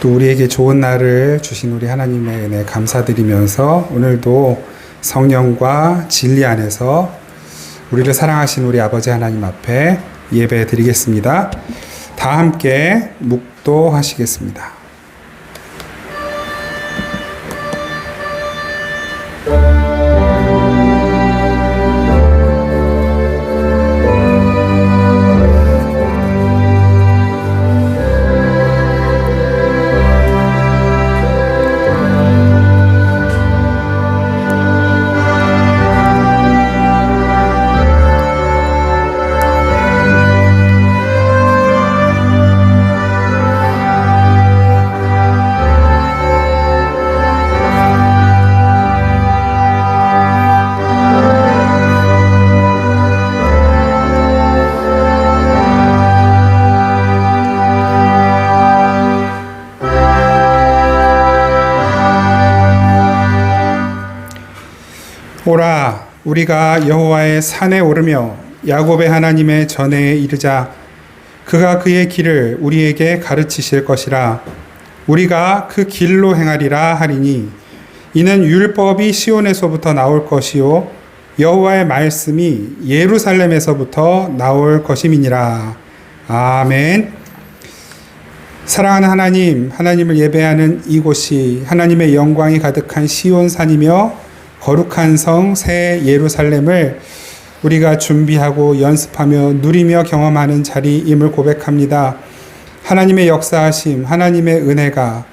또 우리에게 좋은 날을 주신 우리 하나님의 은혜 감사드리면서 오늘도 성령과 진리 안에서 우리를 사랑하신 우리 아버지 하나님 앞에 예배 드리겠습니다. 다 함께 묵도하시겠습니다. 오라, 우리가 여호와의 산에 오르며 야곱의 하나님의 전에 이르자. 그가 그의 길을 우리에게 가르치실 것이라. 우리가 그 길로 행하리라 하리니 이는 율법이 시온에서부터 나올 것이요 여호와의 말씀이 예루살렘에서부터 나올 것임이니라. 아멘. 사랑하는 하나님, 하나님을 예배하는 이곳이 하나님의 영광이 가득한 시온산이며 거룩한 성 새 예루살렘을 우리가 준비하고 연습하며 누리며 경험하는 자리임을 고백합니다. 하나님의 역사하심, 하나님의 은혜가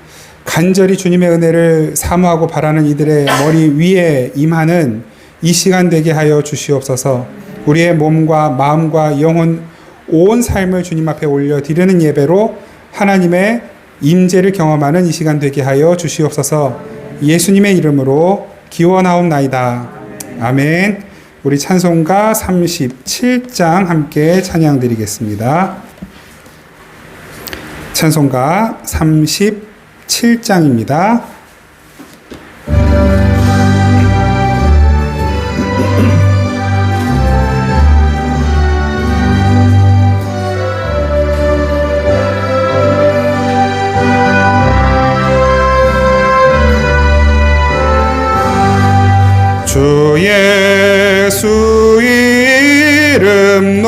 간절히 주님의 은혜를 사모하고 바라는 이들의 머리 위에 임하는 이 시간 되게 하여 주시옵소서. 우리의 몸과 마음과 영혼 온 삶을 주님 앞에 올려드리는 예배로 하나님의 임재를 경험하는 이 시간 되게 하여 주시옵소서. 예수님의 이름으로 기원하옵나이다. 아멘. 우리 찬송가 37장 함께 찬양 드리겠습니다. 찬송가 37장입니다. 주 예수 이름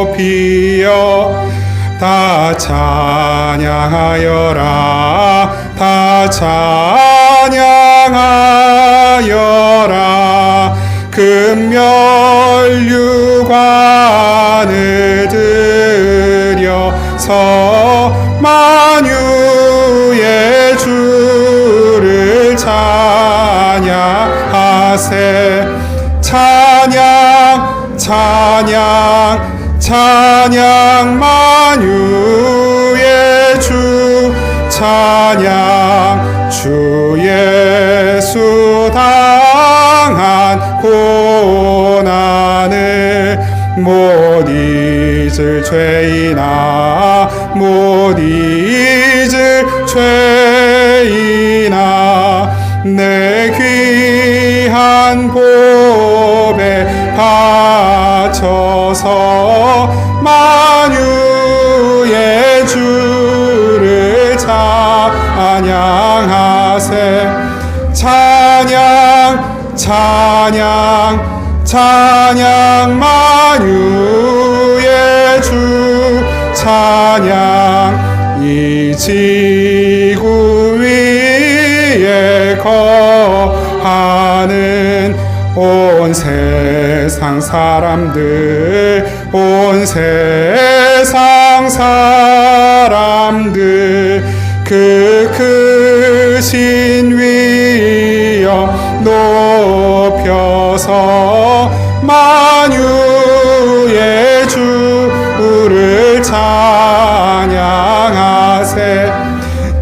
높이여 다 찬양하여라. 다 찬양하여라. 금멸류관을 들여서 만유의 주를 찬양하세. 찬양 찬양 찬양 만유의 주 찬양. 주 예수 당한 고난을 못 잊을 죄이나 못 잊을 죄이나 내 귀한 보배 바쳐서 만유의 주를 찬양하세. 찬양 찬양 찬양 만유의 주 찬양. 이 지구 위에 거하는 온 세상 사람들 온 세상 사람들 그 크신 위엄 높여서 만유의 주를 찬양하세.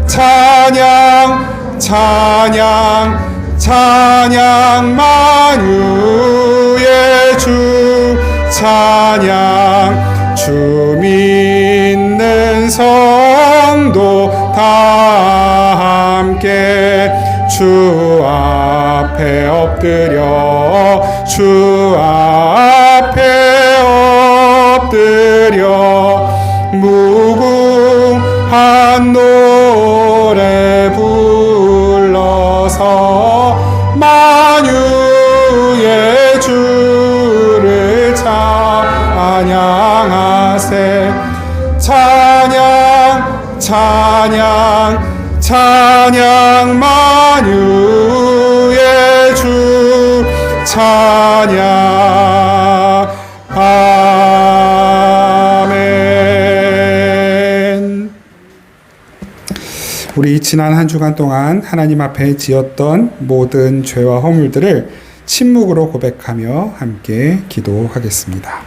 찬양 찬양 찬양 만유의 주 찬양. 주 믿는 성도 다 함께 주 앞에 엎드려 주 앞에 엎드려 무궁한 노래 불러서 만유의 주를 찬양하세. 찬양 찬양 찬양 만유의 주 찬양. 아멘. 우리 지난 한 주간 동안 하나님 앞에 지었던 모든 죄와 허물들을 침묵으로 고백하며 함께 기도하겠습니다.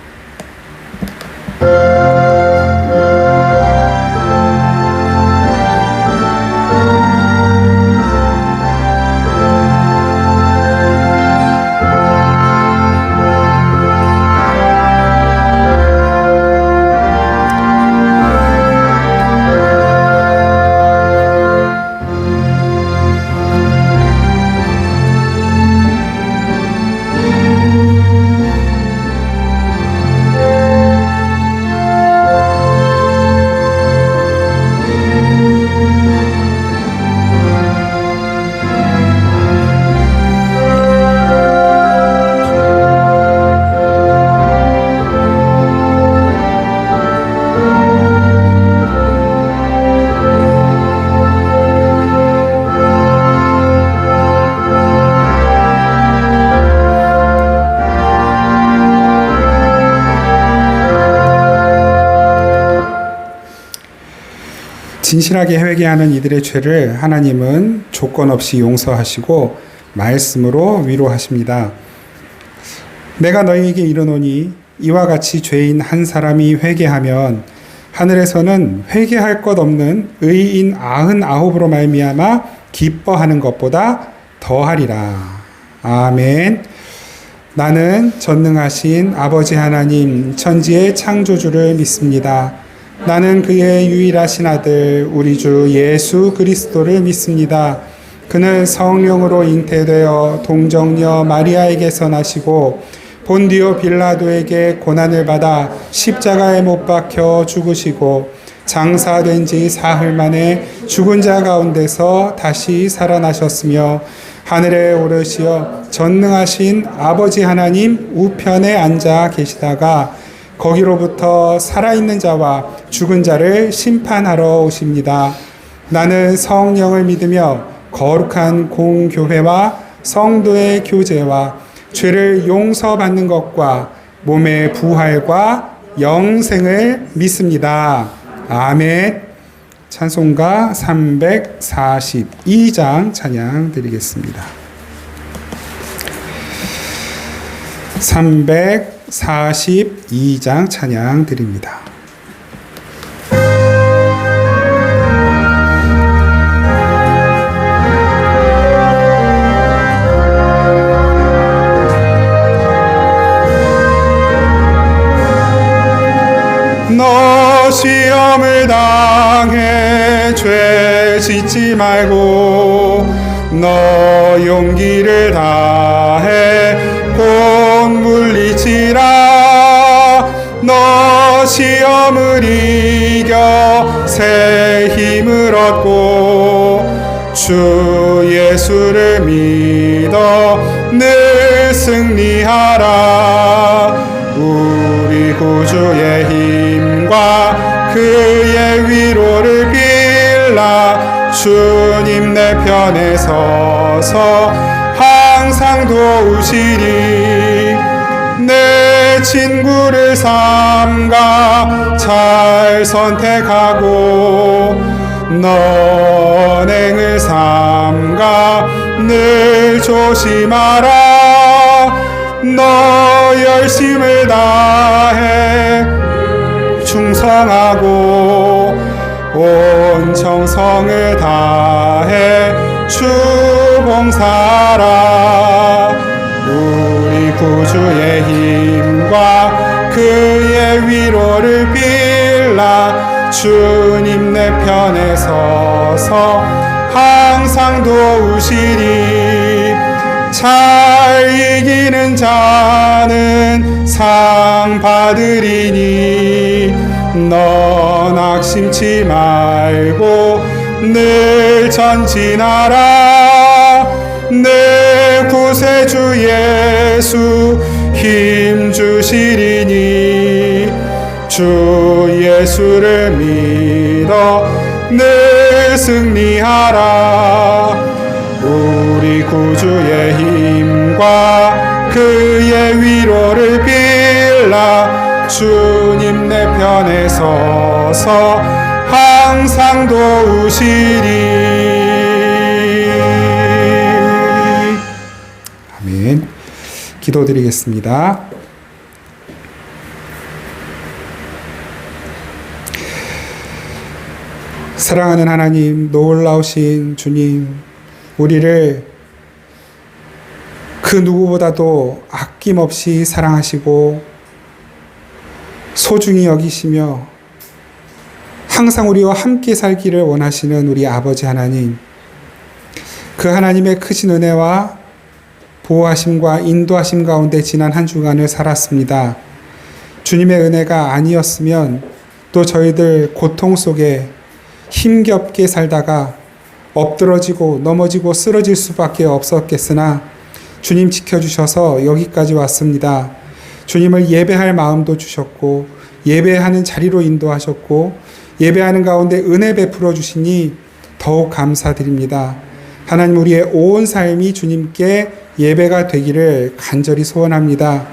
진실하게 회개하는 이들의 죄를 하나님은 조건 없이 용서하시고 말씀으로 위로하십니다. 내가 너희에게 이르노니 이와 같이 죄인 한 사람이 회개하면 하늘에서는 회개할 것 없는 의인 99으로 말미암아 기뻐하는 것보다 더하리라. 아멘. 나는 전능하신 아버지 하나님 천지의 창조주를 믿습니다. 나는 그의 유일하신 아들 우리 주 예수 그리스도를 믿습니다. 그는 성령으로 잉태되어 동정녀 마리아에게서 나시고 본디오 빌라도에게 고난을 받아 십자가에 못 박혀 죽으시고 장사된 지 사흘 만에 죽은 자 가운데서 다시 살아나셨으며 하늘에 오르시어 전능하신 아버지 하나님 우편에 앉아 계시다가 거기로부터 살아있는 자와 죽은 자를 심판하러 오십니다. 나는 성령을 믿으며 거룩한 공교회와 성도의 교제와 죄를 용서받는 것과 몸의 부활과 영생을 믿습니다. 아멘. 찬송가 342장 찬양 드리겠습니다. 342장 찬양 드립니다. 너 시험을 당해 죄 짓지 말고 너 용기를 다해 곧 물리치라. 너 시험을 이겨 새 힘을 얻고 주 예수를 믿어 늘 승리하라. 우리 구주의 힘과 그의 위로를 빌라. 주님 내 편에 서서 항상 도우시리. 내 친구를 삼가 잘 선택하고 너행을 삼가 늘 조심하라. 너 열심을 다해 충성하고 온 정성을 다해 주 봉사하라. 우리 구주의 힘과 그의 위로를 빌라. 주님 내 편에 서서 항상 도우시리. 잘 이기는 자는 상 받으리니 너 낙심치 말고 늘 전진하라. 내 구세주 예수 힘 주시리니 주 예수를 믿어 늘 승리하라. 우리 구주의 힘과 그의 위로를 빌라. 주님 내 편에 서서 항상 도우시리. 아멘. 기도드리겠습니다. 사랑하는 하나님, 놀라우신 주님, 우리를 그 누구보다도 아낌없이 사랑하시고 소중히 여기시며 항상 우리와 함께 살기를 원하시는 우리 아버지 하나님, 그 하나님의 크신 은혜와 보호하심과 인도하심 가운데 지난 한 주간을 살았습니다. 주님의 은혜가 아니었으면 또 저희들 고통 속에 힘겹게 살다가 엎드러지고 넘어지고 쓰러질 수밖에 없었겠으나 주님 지켜주셔서 여기까지 왔습니다. 주님을 예배할 마음도 주셨고 예배하는 자리로 인도하셨고 예배하는 가운데 은혜 베풀어 주시니 더욱 감사드립니다. 하나님, 우리의 온 삶이 주님께 예배가 되기를 간절히 소원합니다.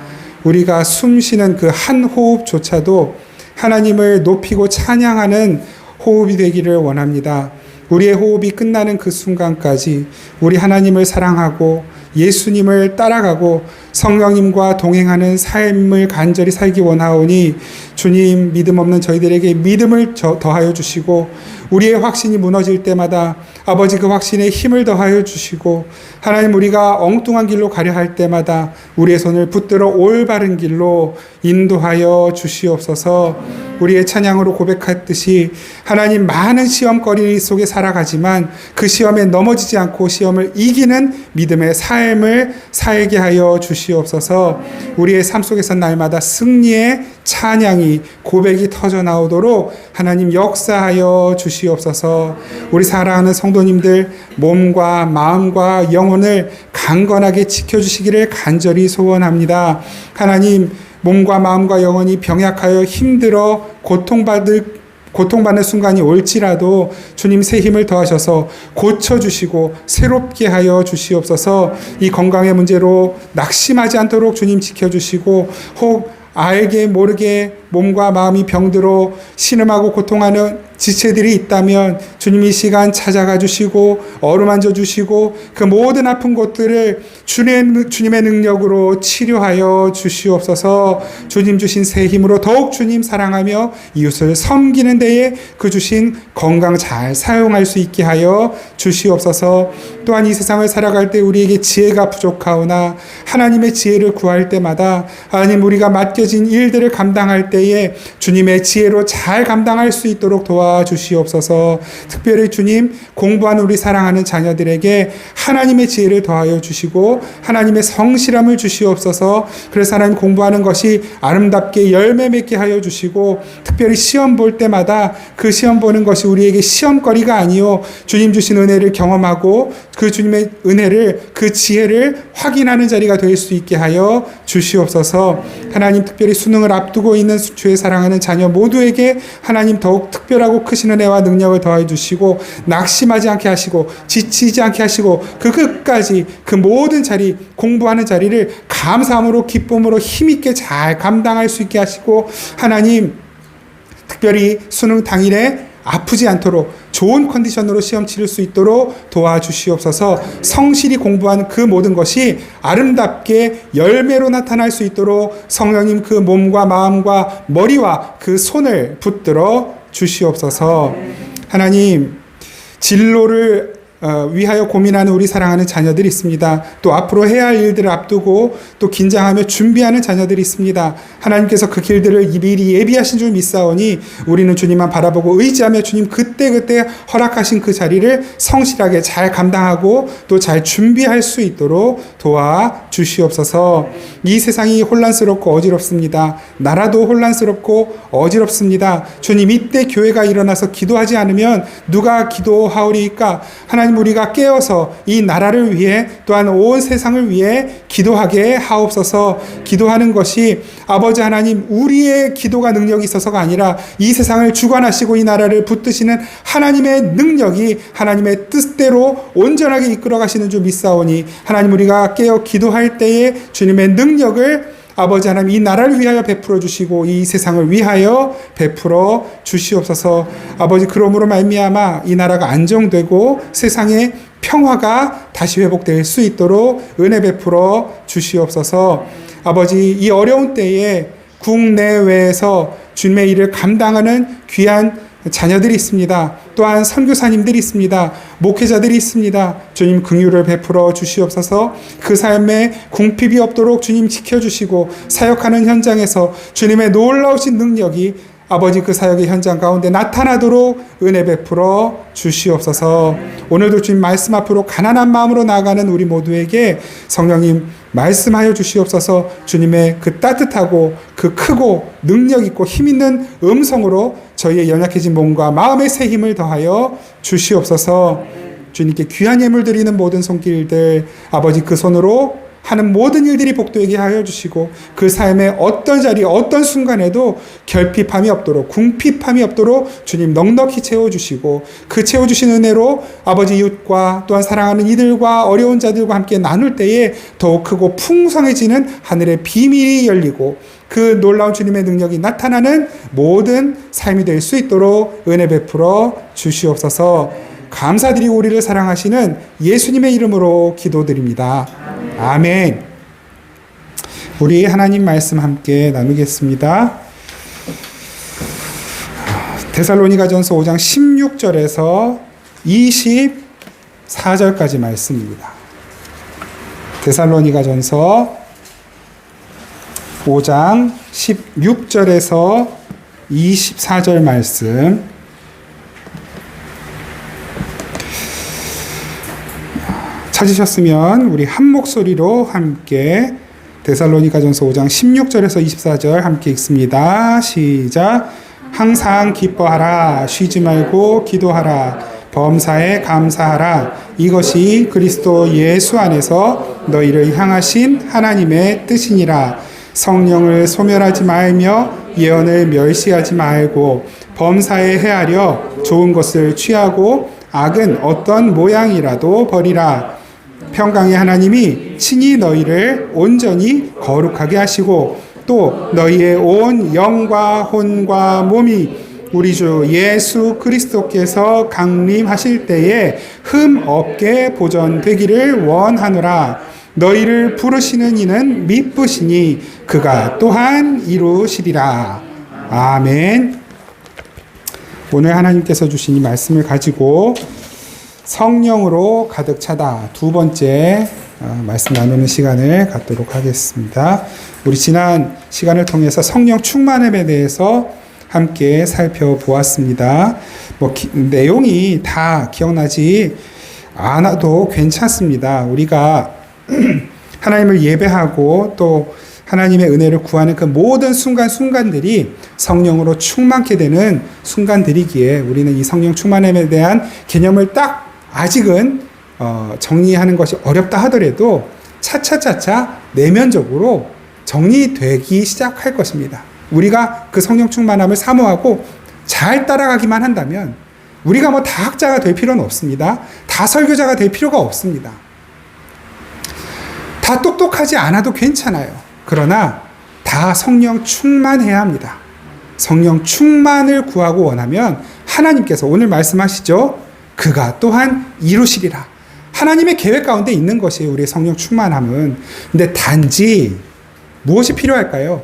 우리가 숨 쉬는 그 한 호흡조차도 하나님을 높이고 찬양하는 호흡이 되기를 원합니다. 우리의 호흡이 끝나는 그 순간까지 우리 하나님을 사랑하고 예수님을 따라가고 성령님과 동행하는 삶을 간절히 살기 원하오니 주님, 믿음 없는 저희들에게 믿음을 더하여 주시고 우리의 확신이 무너질 때마다 아버지 그 확신에 힘을 더하여 주시고 하나님, 우리가 엉뚱한 길로 가려 할 때마다 우리의 손을 붙들어 올바른 길로 인도하여 주시옵소서. 우리의 찬양으로 고백했듯이 하나님, 많은 시험거리 속에 살아가지만 그 시험에 넘어지지 않고 시험을 이기는 믿음의 삶을 살게 하여 주시옵소서. 우리의 삶 속에서 날마다 승리의 찬양이 고백이 터져 나오도록 하나님 역사하여 주시옵소서. 우리 사랑하는 성도님들 몸과 마음과 영혼을 강건하게 지켜주시기를 간절히 소원합니다. 하나님, 몸과 마음과 영혼이 병약하여 힘들어 고통받는 순간이 올지라도 주님 새 힘을 더하셔서 고쳐주시고 새롭게 하여 주시옵소서. 이 건강의 문제로 낙심하지 않도록 주님 지켜주시고 혹 알게 모르게 몸과 마음이 병들어 신음하고 고통하는 지체들이 있다면 주님 이 시간 찾아가 주시고 어루만져 주시고 그 모든 아픈 곳들을 주님의 능력으로 치료하여 주시옵소서. 주님 주신 새 힘으로 더욱 주님 사랑하며 이웃을 섬기는 데에 그 주신 건강 잘 사용할 수 있게 하여 주시옵소서. 또한 이 세상을 살아갈 때 우리에게 지혜가 부족하오나 하나님의 지혜를 구할 때마다 하나님, 우리가 맡겨진 일들을 감당할 때에 주님의 지혜로 잘 감당할 수 있도록 도와주시옵소서. 특별히 주님, 공부하는 우리 사랑하는 자녀들에게 하나님의 지혜를 더하여 주시고 하나님의 성실함을 주시옵소서. 그래서 하나님, 공부하는 것이 아름답게 열매 맺게 하여 주시고 특별히 시험 볼 때마다 그 시험 보는 것이 우리에게 시험거리가 아니요 주님 주신 은혜를 경험하고 그 주님의 은혜를, 그 지혜를 확인하는 자리가 될 수 있게 하여 주시옵소서. 하나님, 특별히 수능을 앞두고 있는 주의 사랑하는 자녀 모두에게 하나님 더욱 특별하고 크신 은혜와 능력을 더해 주시고 낙심하지 않게 하시고 지치지 않게 하시고 그 끝까지 그 모든 자리, 공부하는 자리를 감사함으로 기쁨으로 힘있게 잘 감당할 수 있게 하시고 하나님, 특별히 수능 당일에 아프지 않도록 좋은 컨디션으로 시험 치를 수 있도록 도와주시옵소서. 성실히 공부한 그 모든 것이 아름답게 열매로 나타날 수 있도록 성령님 그 몸과 마음과 머리와 그 손을 붙들어 주시옵소서. 하나님, 진로를 위하여 고민하는 우리 사랑하는 자녀들이 있습니다. 또 앞으로 해야 할 일들을 앞두고 또 긴장하며 준비하는 자녀들이 있습니다. 하나님께서 그 길들을 미리 예비하신 줄 믿사오니 우리는 주님만 바라보고 의지하며 주님 그때그때 허락하신 그 자리를 성실하게 잘 감당하고 또 잘 준비할 수 있도록 도와주시옵소서. 이 세상이 혼란스럽고 어지럽습니다. 나라도 혼란스럽고 어지럽습니다. 주님, 이때 교회가 일어나서 기도하지 않으면 누가 기도하오리까? 하나님, 우리가 깨어서 이 나라를 위해 또한 온 세상을 위해 기도하게 하옵소서. 기도하는 것이 아버지 하나님, 우리의 기도가 능력이 있어서가 아니라 이 세상을 주관하시고 이 나라를 붙드시는 하나님의 능력이 하나님의 뜻대로 온전하게 이끌어 가시는 줄 믿사오니 하나님, 우리가 깨어 기도할 때에 주님의 능력을 아버지 하나님, 이 나라를 위하여 베풀어 주시고 이 세상을 위하여 베풀어 주시옵소서. 아버지, 그러므로 말미암아 이 나라가 안정되고 세상에 평화가 다시 회복될 수 있도록 은혜 베풀어 주시옵소서. 아버지, 이 어려운 때에 국내외에서 주님의 일을 감당하는 귀한 자녀들이 있습니다. 또한 선교사님들이 있습니다. 목회자들이 있습니다. 주님, 긍휼을 베풀어 주시옵소서. 그 삶에 궁핍이 없도록 주님 지켜주시고 사역하는 현장에서 주님의 놀라우신 능력이 아버지 그 사역의 현장 가운데 나타나도록 은혜 베풀어 주시옵소서. 오늘도 주님 말씀 앞으로 가난한 마음으로 나아가는 우리 모두에게 성령님 말씀하여 주시옵소서. 주님의 그 따뜻하고 그 크고 능력 있고 힘 있는 음성으로 저희의 연약해진 몸과 마음의 새 힘을 더하여 주시옵소서. 주님께 귀한 예물 드리는 모든 손길들 아버지 그 손으로 하는 모든 일들이 복되게 하여 주시고 그 삶의 어떤 자리 어떤 순간에도 결핍함이 없도록 궁핍함이 없도록 주님 넉넉히 채워주시고 그 채워주신 은혜로 아버지 이웃과 또한 사랑하는 이들과 어려운 자들과 함께 나눌 때에 더욱 크고 풍성해지는 하늘의 비밀이 열리고 그 놀라운 주님의 능력이 나타나는 모든 삶이 될 수 있도록 은혜 베풀어 주시옵소서. 감사드리고 우리를 사랑하시는 예수님의 이름으로 기도드립니다. 아멘. 우리 하나님 말씀 함께 나누겠습니다. 데살로니가전서 5장 16절에서 24절까지 말씀입니다. 데살로니가전서 5장 16절에서 24절 말씀 찾으셨으면 우리 한 목소리로 함께 데살로니가전서 5장 16절에서 24절 함께 읽습니다. 시작. 항상 기뻐하라. 쉬지 말고 기도하라. 범사에 감사하라. 이것이 그리스도 예수 안에서 너희를 향하신 하나님의 뜻이니라. 성령을 소멸하지 말며 예언을 멸시하지 말고 범사에 헤아려 좋은 것을 취하고 악은 어떤 모양이라도 버리라. 평강의 하나님이 친히 너희를 온전히 거룩하게 하시고 또 너희의 온 영과 혼과 몸이 우리 주 예수 그리스도께서 강림하실 때에 흠 없게 보존되기를 원하노라. 너희를 부르시는 이는 미쁘시니 그가 또한 이루시리라. 아멘. 오늘 하나님께서 주신 이 말씀을 가지고 성령으로 가득 차다 두 번째 말씀 나누는 시간을 갖도록 하겠습니다. 우리 지난 시간을 통해서 성령 충만함에 대해서 함께 살펴보았습니다. 내용이 다 기억나지 않아도 괜찮습니다. 우리가 하나님을 예배하고 또 하나님의 은혜를 구하는 그 모든 순간들이 성령으로 충만케 되는 순간들이기에 우리는 이 성령 충만함에 대한 개념을 딱 아직은 정리하는 것이 어렵다 하더라도 차차차차 내면적으로 정리되기 시작할 것입니다. 우리가 그 성령 충만함을 사모하고 잘 따라가기만 한다면 우리가 다 학자가 될 필요는 없습니다. 다 설교자가 될 필요가 없습니다. 다 똑똑하지 않아도 괜찮아요. 그러나 다 성령 충만해야 합니다. 성령 충만을 구하고 원하면 하나님께서 오늘 말씀하시죠. 그가 또한 이루시리라. 하나님의 계획 가운데 있는 것이에요. 우리의 성령 충만함은. 근데 단지 무엇이 필요할까요?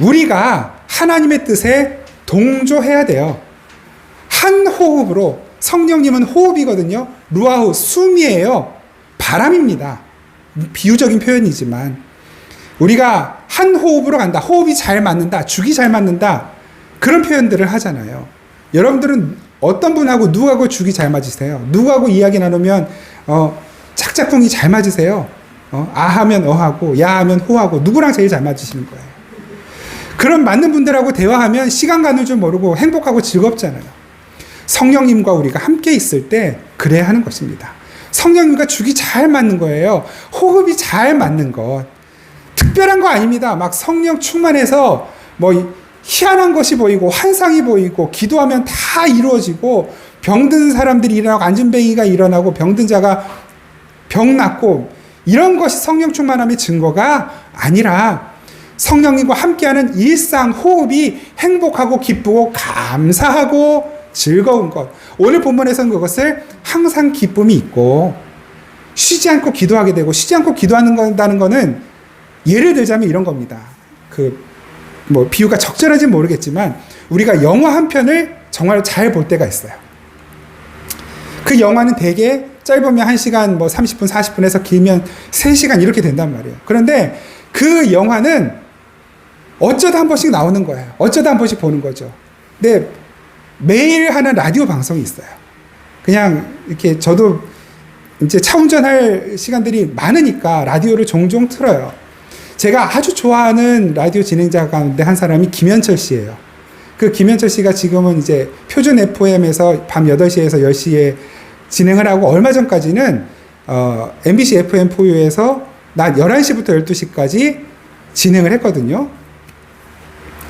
우리가 하나님의 뜻에 동조해야 돼요. 한 호흡으로 성령님은 호흡이거든요. 루아후, 숨이에요. 바람입니다. 비유적인 표현이지만 우리가 한 호흡으로 간다. 호흡이 잘 맞는다. 죽이 잘 맞는다. 그런 표현들을 하잖아요. 여러분들은 어떤 분하고 누구하고 죽이 잘 맞으세요? 누구하고 이야기 나누면 착짝꿍이 잘 맞으세요? 아 하면 어하고 야 하면 호하고 누구랑 제일 잘 맞으시는 거예요? 그런 맞는 분들하고 대화하면 시간 가는 줄 모르고 행복하고 즐겁잖아요. 성령님과 우리가 함께 있을 때 그래야 하는 것입니다. 성령님과 죽이 잘 맞는 거예요. 호흡이 잘 맞는 것. 특별한 거 아닙니다. 막 성령 충만해서 뭐 희한한 것이 보이고 환상이 보이고 기도하면 다 이루어지고 병든 사람들이 일어나고 안진뱅이가 일어나고 병든 자가 병 낫고 이런 것이 성령 충만함의 증거가 아니라 성령님과 함께하는 일상 호흡이 행복하고 기쁘고 감사하고 즐거운 것. 오늘 본문에서는 그것을 항상 기쁨이 있고 쉬지 않고 기도하게 되고 쉬지 않고 기도한다는 거는 예를 들자면 이런 겁니다. 비유가 적절한지는 모르겠지만 우리가 영화 한 편을 정말 잘 볼 때가 있어요. 그 영화는 대개 짧으면 1시간 30분, 40분에서 길면 3시간 이렇게 된단 말이에요. 그런데 그 영화는 어쩌다 한 번씩 나오는 거예요. 어쩌다 한 번씩 보는 거죠. 근데 매일 하는 라디오 방송이 있어요. 그냥 이렇게 저도 이제 차 운전할 시간들이 많으니까 라디오를 종종 틀어요. 제가 아주 좋아하는 라디오 진행자 가운데 한 사람이 김현철 씨예요. 그 김현철 씨가 지금은 이제 표준 FM에서 밤 8시에서 10시에 진행을 하고 얼마 전까지는 MBC FM 포유에서 낮 11시부터 12시까지 진행을 했거든요.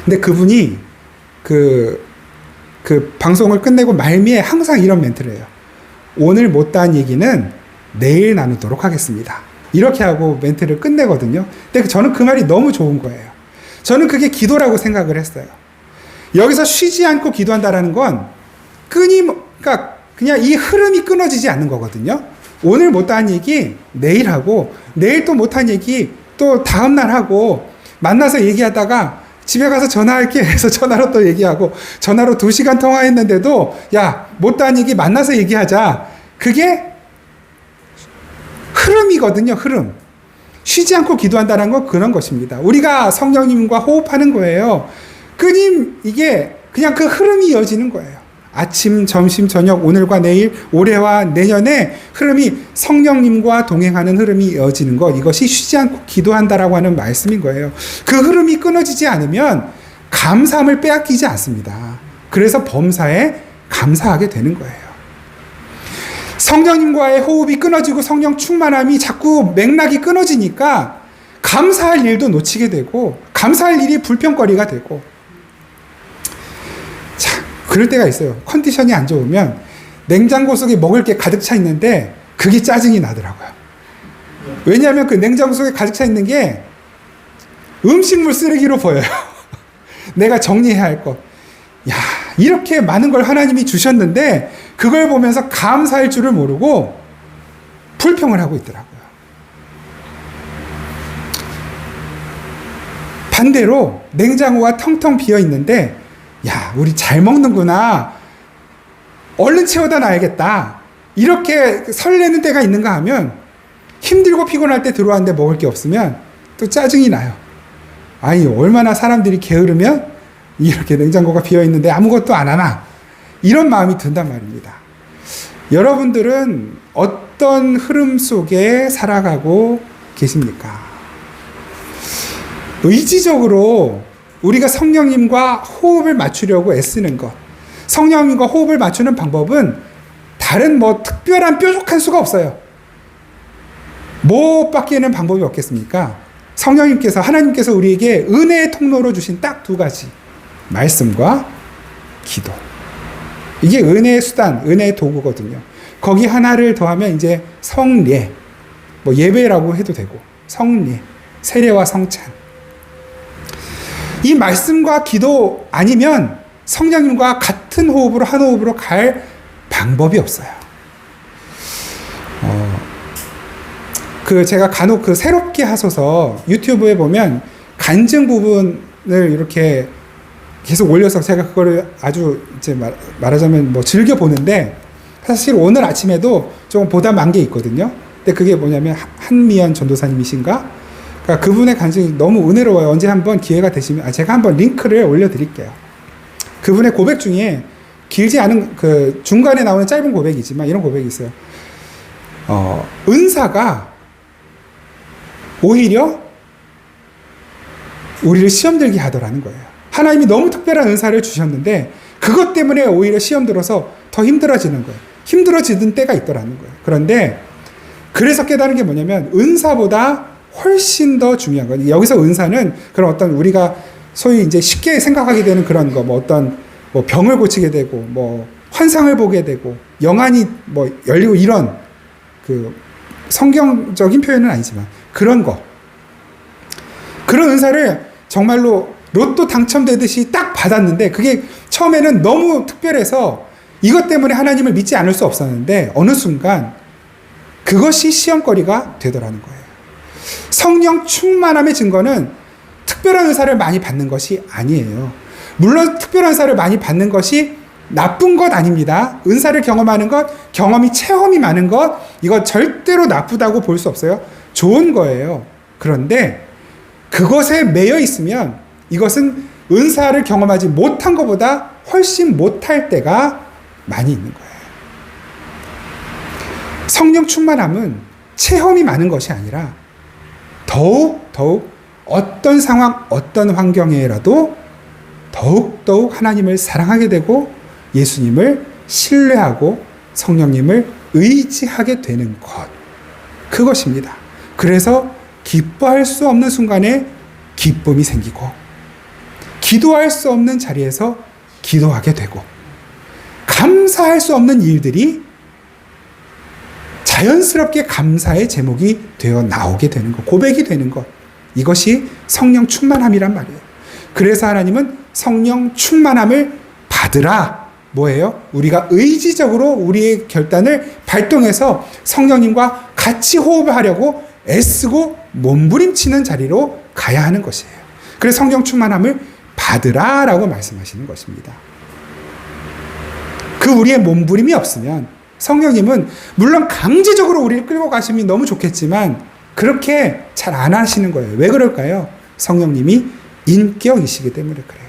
근데 그분이 그 방송을 끝내고 말미에 항상 이런 멘트를 해요. 오늘 못다한 얘기는 내일 나누도록 하겠습니다. 이렇게 하고 멘트를 끝내거든요. 근데 저는 그 말이 너무 좋은 거예요. 저는 그게 기도라고 생각을 했어요. 여기서 쉬지 않고 기도한다라는 건 그러니까 그냥 이 흐름이 끊어지지 않는 거거든요. 오늘 못한 얘기 내일 하고 내일 또 못한 얘기 또 다음날 하고 만나서 얘기하다가 집에 가서 전화할게 해서 전화로 또 얘기하고 전화로 2시간 통화했는데도 야 못한 얘기 만나서 얘기하자. 그게 흐름이거든요. 흐름. 쉬지 않고 기도한다는 건 그런 것입니다. 우리가 성령님과 호흡하는 거예요. 이게 그냥 그 흐름이 이어지는 거예요. 아침, 점심, 저녁, 오늘과 내일, 올해와 내년에 흐름이 성령님과 동행하는 흐름이 이어지는 것. 이것이 쉬지 않고 기도한다라고 하는 말씀인 거예요. 그 흐름이 끊어지지 않으면 감사함을 빼앗기지 않습니다. 그래서 범사에 감사하게 되는 거예요. 성령님과의 호흡이 끊어지고 성령 충만함이 자꾸 맥락이 끊어지니까 감사할 일도 놓치게 되고 감사할 일이 불평거리가 되고 자, 그럴 때가 있어요. 컨디션이 안 좋으면 냉장고 속에 먹을 게 가득 차 있는데 그게 짜증이 나더라고요. 왜냐하면 그 냉장고 속에 가득 차 있는 게 음식물 쓰레기로 보여요. 내가 정리해야 할 것. 야, 이렇게 많은 걸 하나님이 주셨는데 그걸 보면서 감사할 줄을 모르고 불평을 하고 있더라고요. 반대로 냉장고가 텅텅 비어 있는데 야, 우리 잘 먹는구나. 얼른 채워다 놔야겠다. 이렇게 설레는 때가 있는가 하면 힘들고 피곤할 때 들어왔는데 먹을 게 없으면 또 짜증이 나요. 아니, 얼마나 사람들이 게으르면 이렇게 냉장고가 비어 있는데 아무것도 안 하나. 이런 마음이 든단 말입니다. 여러분들은 어떤 흐름 속에 살아가고 계십니까? 의지적으로 우리가 성령님과 호흡을 맞추려고 애쓰는 것. 성령님과 호흡을 맞추는 방법은 다른 특별한 뾰족한 수가 없어요. 뭐 밖에는 방법이 없겠습니까? 성령님께서, 하나님께서 우리에게 은혜의 통로로 주신 딱 2가지. 말씀과 기도. 이게 은혜의 수단, 은혜의 도구거든요. 거기 하나를 더하면 이제 성례, 예배라고 해도 되고, 성례, 세례와 성찬. 이 말씀과 기도 아니면 성령님과 같은 호흡으로, 한 호흡으로 갈 방법이 없어요. 제가 간혹 새롭게 하소서 유튜브에 보면 간증 부분을 이렇게 계속 올려서 제가 그거를 아주 이제 말하자면 즐겨 보는데 사실 오늘 아침에도 좀 보담한 게 있거든요. 근데 그게 뭐냐면 한미연 전도사님이신가? 그러니까 그분의 간증이 너무 은혜로워요. 언제 한번 기회가 되시면 제가 한번 링크를 올려드릴게요. 그분의 고백 중에 길지 않은 그 중간에 나오는 짧은 고백이지만 이런 고백이 있어요. 은사가 오히려 우리를 시험 들게 하더라는 거예요. 하나님이 너무 특별한 은사를 주셨는데 그것 때문에 오히려 시험 들어서 더 힘들어지는 거예요. 힘들어지는 때가 있더라는 거예요. 그런데 그래서 깨달은 게 뭐냐면 은사보다 훨씬 더 중요한 거예요. 여기서 은사는 그런 어떤 우리가 소위 이제 쉽게 생각하게 되는 그런 거, 뭐 어떤 뭐 병을 고치게 되고, 뭐 환상을 보게 되고, 영안이 뭐 열리고 이런 그 성경적인 표현은 아니지만 그런 거. 그런 은사를 정말로 로또 당첨되듯이 딱 받았는데 그게 처음에는 너무 특별해서 이것 때문에 하나님을 믿지 않을 수 없었는데 어느 순간 그것이 시험거리가 되더라는 거예요. 성령 충만함의 증거는 특별한 은사를 많이 받는 것이 아니에요. 물론 특별한 은사를 많이 받는 것이 나쁜 것 아닙니다. 은사를 경험하는 것, 체험이 많은 것, 이거 절대로 나쁘다고 볼 수 없어요. 좋은 거예요. 그런데 그것에 매여 있으면 이것은 은사를 경험하지 못한 것보다 훨씬 못할 때가 많이 있는 거예요. 성령 충만함은 체험이 많은 것이 아니라 더욱 어떤 상황, 어떤 환경에라도 더욱 하나님을 사랑하게 되고 예수님을 신뢰하고 성령님을 의지하게 되는 것. 그것입니다. 그래서 기뻐할 수 없는 순간에 기쁨이 생기고 기도할 수 없는 자리에서 기도하게 되고 감사할 수 없는 일들이 자연스럽게 감사의 제목이 되어 나오게 되는 것, 고백이 되는 것. 이것이 성령 충만함이란 말이에요. 그래서 하나님은 성령 충만함을 받으라. 뭐예요? 우리가 의지적으로 우리의 결단을 발동해서 성령님과 같이 호흡을 하려고 애쓰고 몸부림치는 자리로 가야 하는 것이에요. 그래서 성령 충만함을 받으라 라고 말씀하시는 것입니다. 그 우리의 몸부림이 없으면 성령님은 물론 강제적으로 우리를 끌고 가시면 너무 좋겠지만 그렇게 잘 안 하시는 거예요. 왜 그럴까요? 성령님이 인격이시기 때문에 그래요.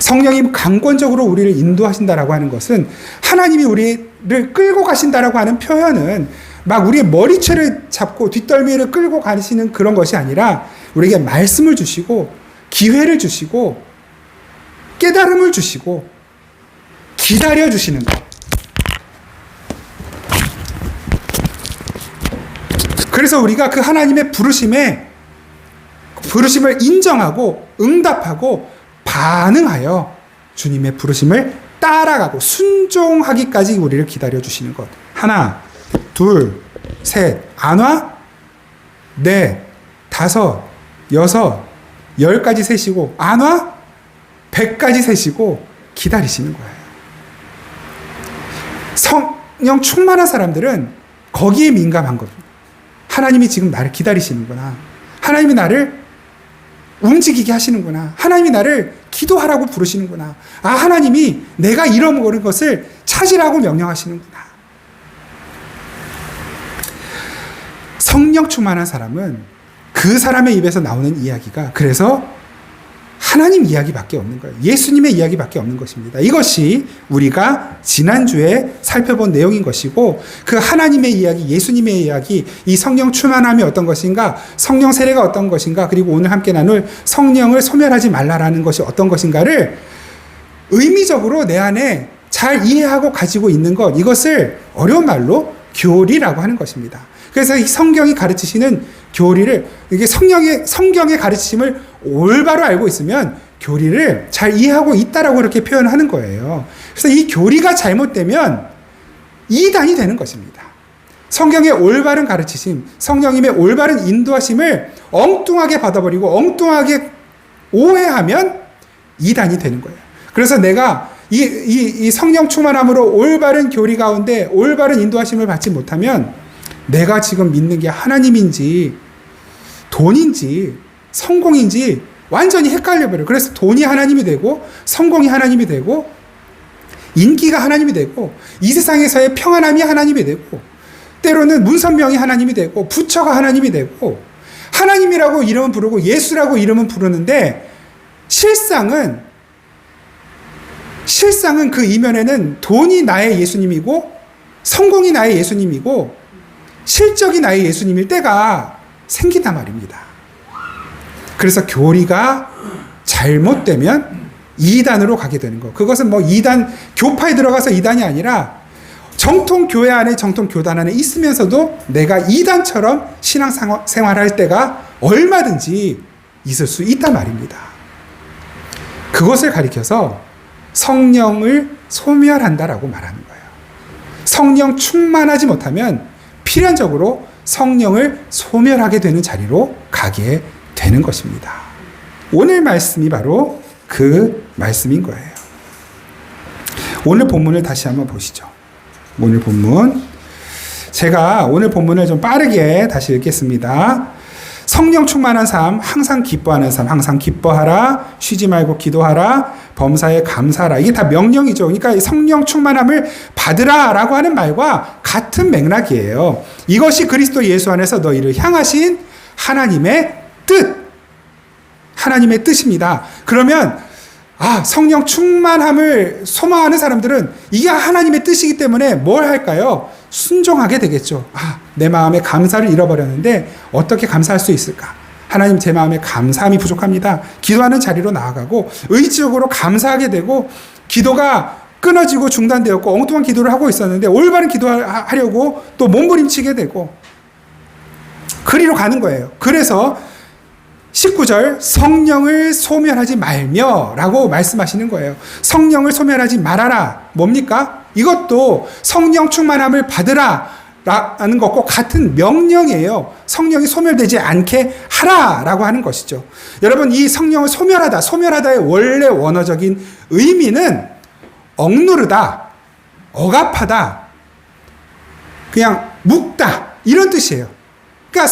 성령님 강권적으로 우리를 인도하신다라고 하는 것은 하나님이 우리를 끌고 가신다라고 하는 표현은 막 우리의 머리채를 잡고 뒷덜미를 끌고 가시는 그런 것이 아니라 우리에게 말씀을 주시고 기회를 주시고 깨달음을 주시고 기다려 주시는 것. 그래서 우리가 그 하나님의 부르심을 인정하고 응답하고 반응하여 주님의 부르심을 따라가고 순종하기까지 우리를 기다려 주시는 것. 하나, 둘, 셋, 안 와? 넷, 다섯, 여섯, 10까지 세시고 안 와? 100까지 세시고 기다리시는 거예요. 성령 충만한 사람들은 거기에 민감한 겁니다. 하나님이 지금 나를 기다리시는구나. 하나님이 나를 움직이게 하시는구나. 하나님이 나를 기도하라고 부르시는구나. 아, 하나님이 내가 잃어먹은 것을 찾으라고 명령하시는구나. 성령 충만한 사람은 그 사람의 입에서 나오는 이야기가 그래서 하나님 이야기밖에 없는 거예요. 예수님의 이야기밖에 없는 것입니다. 이것이 우리가 지난주에 살펴본 내용인 것이고 그 하나님의 이야기, 예수님의 이야기, 이 성령 충만함이 어떤 것인가, 성령 세례가 어떤 것인가, 그리고 오늘 함께 나눌 성령을 소멸하지 말라라는 것이 어떤 것인가를 의미적으로 내 안에 잘 이해하고 가지고 있는 것, 이것을 어려운 말로 교리라고 하는 것입니다. 그래서 이 성경이 가르치시는 교리를, 이게 성경의 가르치심을 올바로 알고 있으면 교리를 잘 이해하고 있다라고 그렇게 표현하는 거예요. 그래서 이 교리가 잘못되면 이단이 되는 것입니다. 성경의 올바른 가르치심, 성령님의 올바른 인도하심을 엉뚱하게 받아버리고 엉뚱하게 오해하면 이단이 되는 거예요. 그래서 내가 이 성령 충만함으로 올바른 교리 가운데 올바른 인도하심을 받지 못하면 내가 지금 믿는 게 하나님인지 돈인지 성공인지 완전히 헷갈려버려요. 그래서 돈이 하나님이 되고 성공이 하나님이 되고 인기가 하나님이 되고 이 세상에서의 평안함이 하나님이 되고 때로는 문선명이 하나님이 되고 부처가 하나님이 되고 하나님이라고 이름은 부르고 예수라고 이름은 부르는데 실상은 그 이면에는 돈이 나의 예수님이고 성공이 나의 예수님이고 실적이 나의 예수님일 때가 생긴단 말입니다. 그래서 교리가 잘못되면 이단으로 가게 되는 거. 그것은 뭐 이단, 교파에 들어가서 이단이 아니라 정통 교회 안에 정통 교단 안에 있으면서도 내가 이단처럼 신앙생활할 때가 얼마든지 있을 수 있단 말입니다. 그것을 가리켜서 성령을 소멸한다라고 말하는 거예요. 성령 충만하지 못하면 필연적으로 성령을 소멸하게 되는 자리로 가게 되는 것입니다. 오늘 말씀이 바로 그 말씀인 거예요. 오늘 본문을 다시 한번 보시죠. 오늘 본문. 제가 오늘 본문을 좀 빠르게 다시 읽겠습니다. 성령 충만한 삶, 항상 기뻐하는 삶, 항상 기뻐하라, 쉬지 말고 기도하라, 범사에 감사하라. 이게 다 명령이죠. 그러니까 성령 충만함을 받으라라고 하는 말과 같은 맥락이에요. 이것이 그리스도 예수 안에서 너희를 향하신 하나님의 뜻, 하나님의 뜻입니다. 그러면 성령 충만함을 소망하는 사람들은 이게 하나님의 뜻이기 때문에 뭘 할까요? 순종하게 되겠죠. 내 마음에 감사를 잃어버렸는데 어떻게 감사할 수 있을까? 하나님, 제 마음에 감사함이 부족합니다. 기도하는 자리로 나아가고 의지적으로 감사하게 되고, 기도가 끊어지고 중단되었고 엉뚱한 기도를 하고 있었는데 올바른 기도하려고 또 몸부림치게 되고 그리로 가는 거예요. 그래서 19절 성령을 소멸하지 말며 라고 말씀하시는 거예요. 성령을 소멸하지 말아라. 뭡니까? 이것도 성령 충만함을 받으라 라는 것과 같은 명령이에요. 성령이 소멸되지 않게 하라라고 하는 것이죠. 여러분, 이 성령을 소멸하다의 원래 원어적인 의미는 억누르다, 억압하다, 그냥 묶다 이런 뜻이에요. 그러니까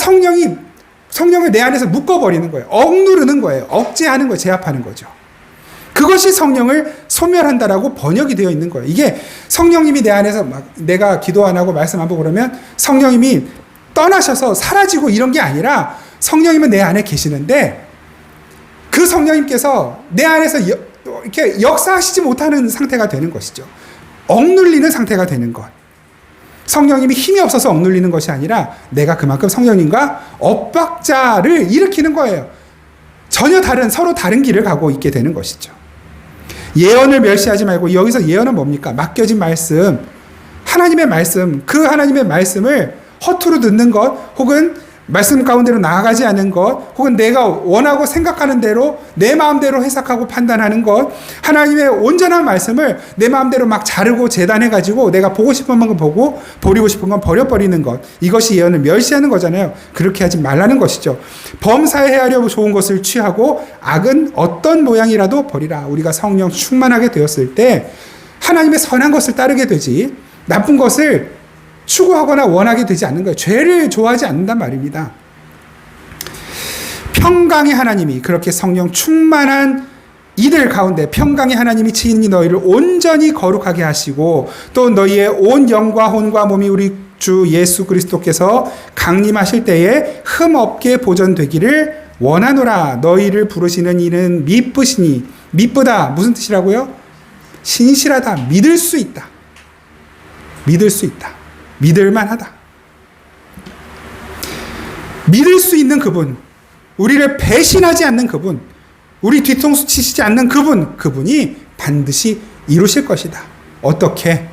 성령을 내 안에서 묶어버리는 거예요. 억누르는 거예요. 억제하는 거예요. 제압하는 거죠. 그것이 성령을 소멸한다라고 번역이 되어 있는 거예요. 이게 성령님이 내 안에서 내가 기도 안 하고 말씀 안 보고 그러면 성령님이 떠나셔서 사라지고 이런 게 아니라 성령님은 내 안에 계시는데 그 성령님께서 내 안에서 이렇게 역사하시지 못하는 상태가 되는 것이죠. 억눌리는 상태가 되는 것. 성령님이 힘이 없어서 억눌리는 것이 아니라 내가 그만큼 성령님과 엇박자를 일으키는 거예요. 전혀 서로 다른 길을 가고 있게 되는 것이죠. 예언을 멸시하지 말고, 여기서 예언은 뭡니까? 맡겨진 말씀, 하나님의 말씀, 그 하나님의 말씀을 허투루 듣는 것, 혹은 말씀 가운데로 나아가지 않는 것, 혹은 내가 원하고 생각하는 대로 내 마음대로 해석하고 판단하는 것, 하나님의 온전한 말씀을 내 마음대로 막 자르고 재단해가지고 내가 보고 싶은 만큼 보고 버리고 싶은 건 버려버리는 것, 이것이 예언을 멸시하는 거잖아요. 그렇게 하지 말라는 것이죠. 범사에 헤아려 좋은 것을 취하고 악은 어떤 모양이라도 버리라. 우리가 성령 충만하게 되었을 때 하나님의 선한 것을 따르게 되지 나쁜 것을 추구하거나 원하게 되지 않는 거예요. 죄를 좋아하지 않는단 말입니다. 평강의 하나님이, 그렇게 성령 충만한 이들 가운데 평강의 하나님이 친히 너희를 온전히 거룩하게 하시고 또 너희의 온 영과 혼과 몸이 우리 주 예수 그리스도께서 강림하실 때에 흠없게 보존되기를 원하노라. 너희를 부르시는 이는 미쁘시니, 미쁘다 무슨 뜻이라고요? 신실하다, 믿을 수 있다, 믿을 수 있다, 믿을만하다. 믿을 수 있는 그분, 우리를 배신하지 않는 그분, 우리 뒤통수 치시지 않는 그분이 반드시 이루실 것이다. 어떻게?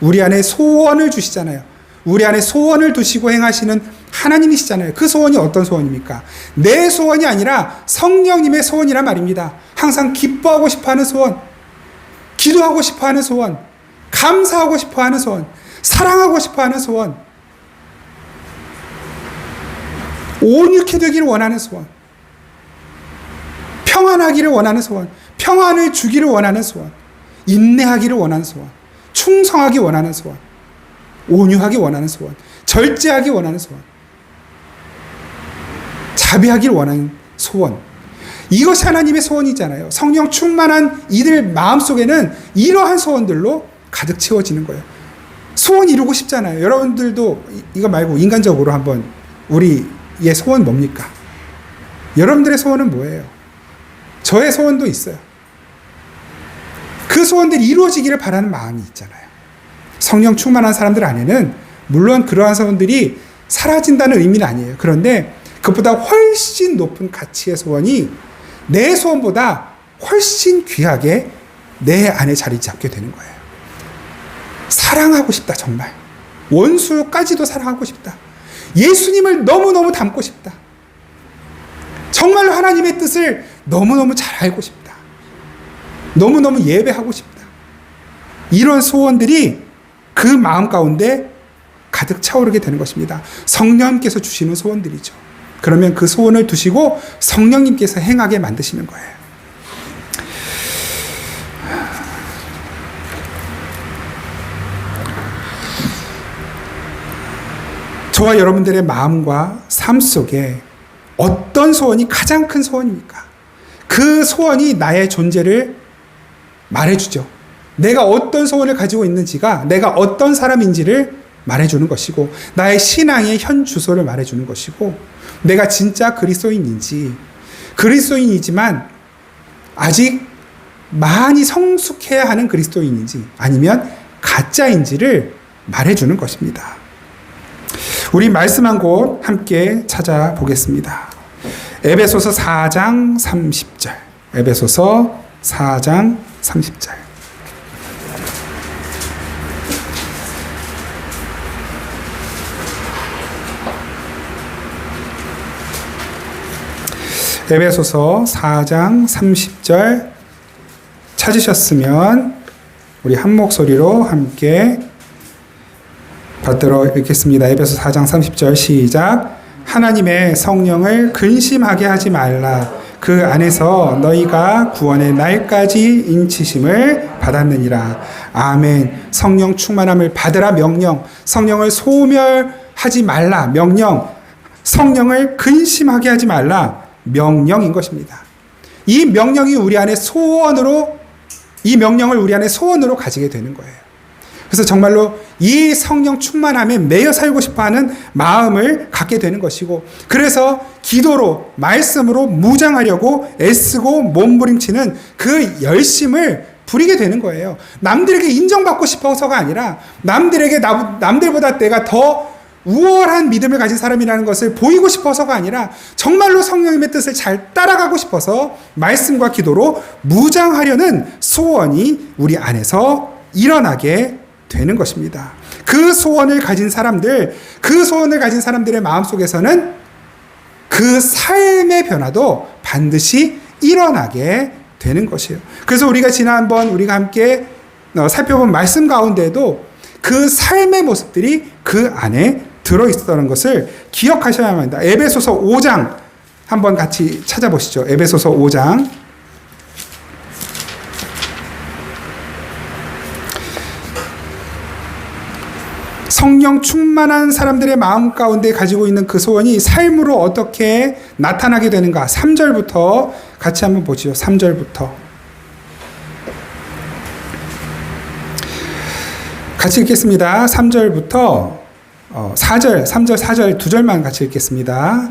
우리 안에 소원을 주시잖아요. 우리 안에 소원을 두시고 행하시는 하나님이시잖아요. 그 소원이 어떤 소원입니까? 내 소원이 아니라 성령님의 소원이란 말입니다. 항상 기뻐하고 싶어하는 소원, 기도하고 싶어하는 소원, 감사하고 싶어하는 소원, 사랑하고 싶어하는 소원, 온유케 되기를 원하는 소원, 평안하기를 원하는 소원, 평안을 주기를 원하는 소원, 인내하기를 원하는 소원, 충성하기 원하는 소원, 온유하기 원하는 소원, 절제하기 원하는 소원, 자비하기를 원하는 소원. 이것이 하나님의 소원이잖아요. 성령 충만한 이들 마음속에는 이러한 소원들로 가득 채워지는 거예요. 소원 이루고 싶잖아요. 여러분들도 이거 말고 인간적으로 한번 우리의 소원 뭡니까? 여러분들의 소원은 뭐예요? 저의 소원도 있어요. 그 소원들이 이루어지기를 바라는 마음이 있잖아요. 성령 충만한 사람들 안에는 물론 그러한 소원들이 사라진다는 의미는 아니에요. 그런데 그것보다 훨씬 높은 가치의 소원이 내 소원보다 훨씬 귀하게 내 안에 자리 잡게 되는 거예요. 사랑하고 싶다, 정말. 원수까지도 사랑하고 싶다. 예수님을 너무너무 닮고 싶다. 정말로 하나님의 뜻을 너무너무 잘 알고 싶다. 너무너무 예배하고 싶다. 이런 소원들이 그 마음 가운데 가득 차오르게 되는 것입니다. 성령님께서 주시는 소원들이죠. 그러면 그 소원을 두시고 성령님께서 행하게 만드시는 거예요. 저와 여러분들의 마음과 삶 속에 어떤 소원이 가장 큰 소원입니까? 그 소원이 나의 존재를 말해주죠. 내가 어떤 소원을 가지고 있는지가 내가 어떤 사람인지를 말해주는 것이고, 나의 신앙의 현 주소를 말해주는 것이고, 내가 진짜 그리스도인인지, 그리스도인이지만 아직 많이 성숙해야 하는 그리스도인인지, 아니면 가짜인지를 말해주는 것입니다. 우리 말씀 한 곳 함께 찾아보겠습니다. 에베소서 4장 30절. 에베소서 4장 30절. 에베소서 4장 30절 찾으셨으면 우리 한 목소리로 함께 받들어 읽겠습니다. 에베소 4장 30절 시작. 하나님의 성령을 근심하게 하지 말라. 그 안에서 너희가 구원의 날까지 인치심을 받았느니라. 아멘. 성령 충만함을 받으라 명령. 성령을 소멸하지 말라 명령. 성령을 근심하게 하지 말라 명령인 것입니다. 이 명령이 우리 안에 소원으로, 이 명령을 우리 안에 소원으로 가지게 되는 거예요. 그래서 정말로 이 성령 충만함에 매여 살고 싶어하는 마음을 갖게 되는 것이고, 그래서 기도로 말씀으로 무장하려고 애쓰고 몸부림치는 그 열심을 부리게 되는 거예요. 남들에게 인정받고 싶어서가 아니라 남들보다 내가 더 우월한 믿음을 가진 사람이라는 것을 보이고 싶어서가 아니라 정말로 성령님의 뜻을 잘 따라가고 싶어서 말씀과 기도로 무장하려는 소원이 우리 안에서 일어나게 되는 것입니다. 그 소원을 가진 사람들의 마음속에서는 그 삶의 변화도 반드시 일어나게 되는 것이에요. 그래서 우리가 지난번 우리가 함께 살펴본 말씀 가운데도 그 삶의 모습들이 그 안에 들어있었다는 것을 기억하셔야만 합니다. 에베소서 5장 한번 같이 찾아보시죠. 에베소서 5장. 성령 충만한 사람들의 마음 가운데 가지고 있는 그 소원이 삶으로 어떻게 나타나게 되는가. 3절부터 같이 한번 보시죠. 3절부터. 같이 읽겠습니다. 3절부터 4절, 3절, 4절 두 절만 같이 읽겠습니다.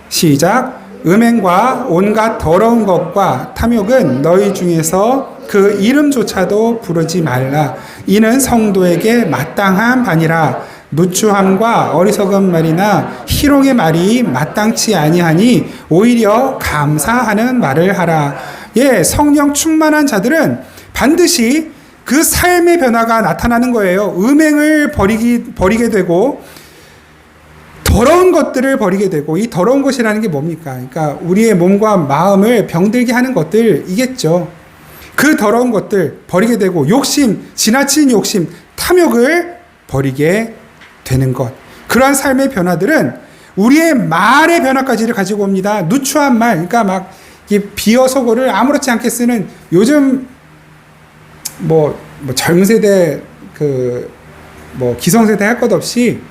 시작. 음행과 온갖 더러운 것과 탐욕은 너희 중에서 그 이름조차도 부르지 말라. 이는 성도에게 마땅한 바니라. 누추함과 어리석은 말이나 희롱의 말이 마땅치 아니하니 오히려 감사하는 말을 하라. 예, 성령 충만한 자들은 반드시 그 삶의 변화가 나타나는 거예요. 음행을 버리게 되고 더러운 것들을 버리게 되고, 이 더러운 것이라는 게 뭡니까? 그러니까 우리의 몸과 마음을 병들게 하는 것들이겠죠. 그 더러운 것들 버리게 되고, 욕심, 지나친 욕심, 탐욕을 버리게 되는 것. 그러한 삶의 변화들은 우리의 말의 변화까지를 가지고 옵니다. 누추한 말, 그러니까 막 비어서고를 아무렇지 않게 쓰는, 요즘 젊은 세대 기성세대 할 것 없이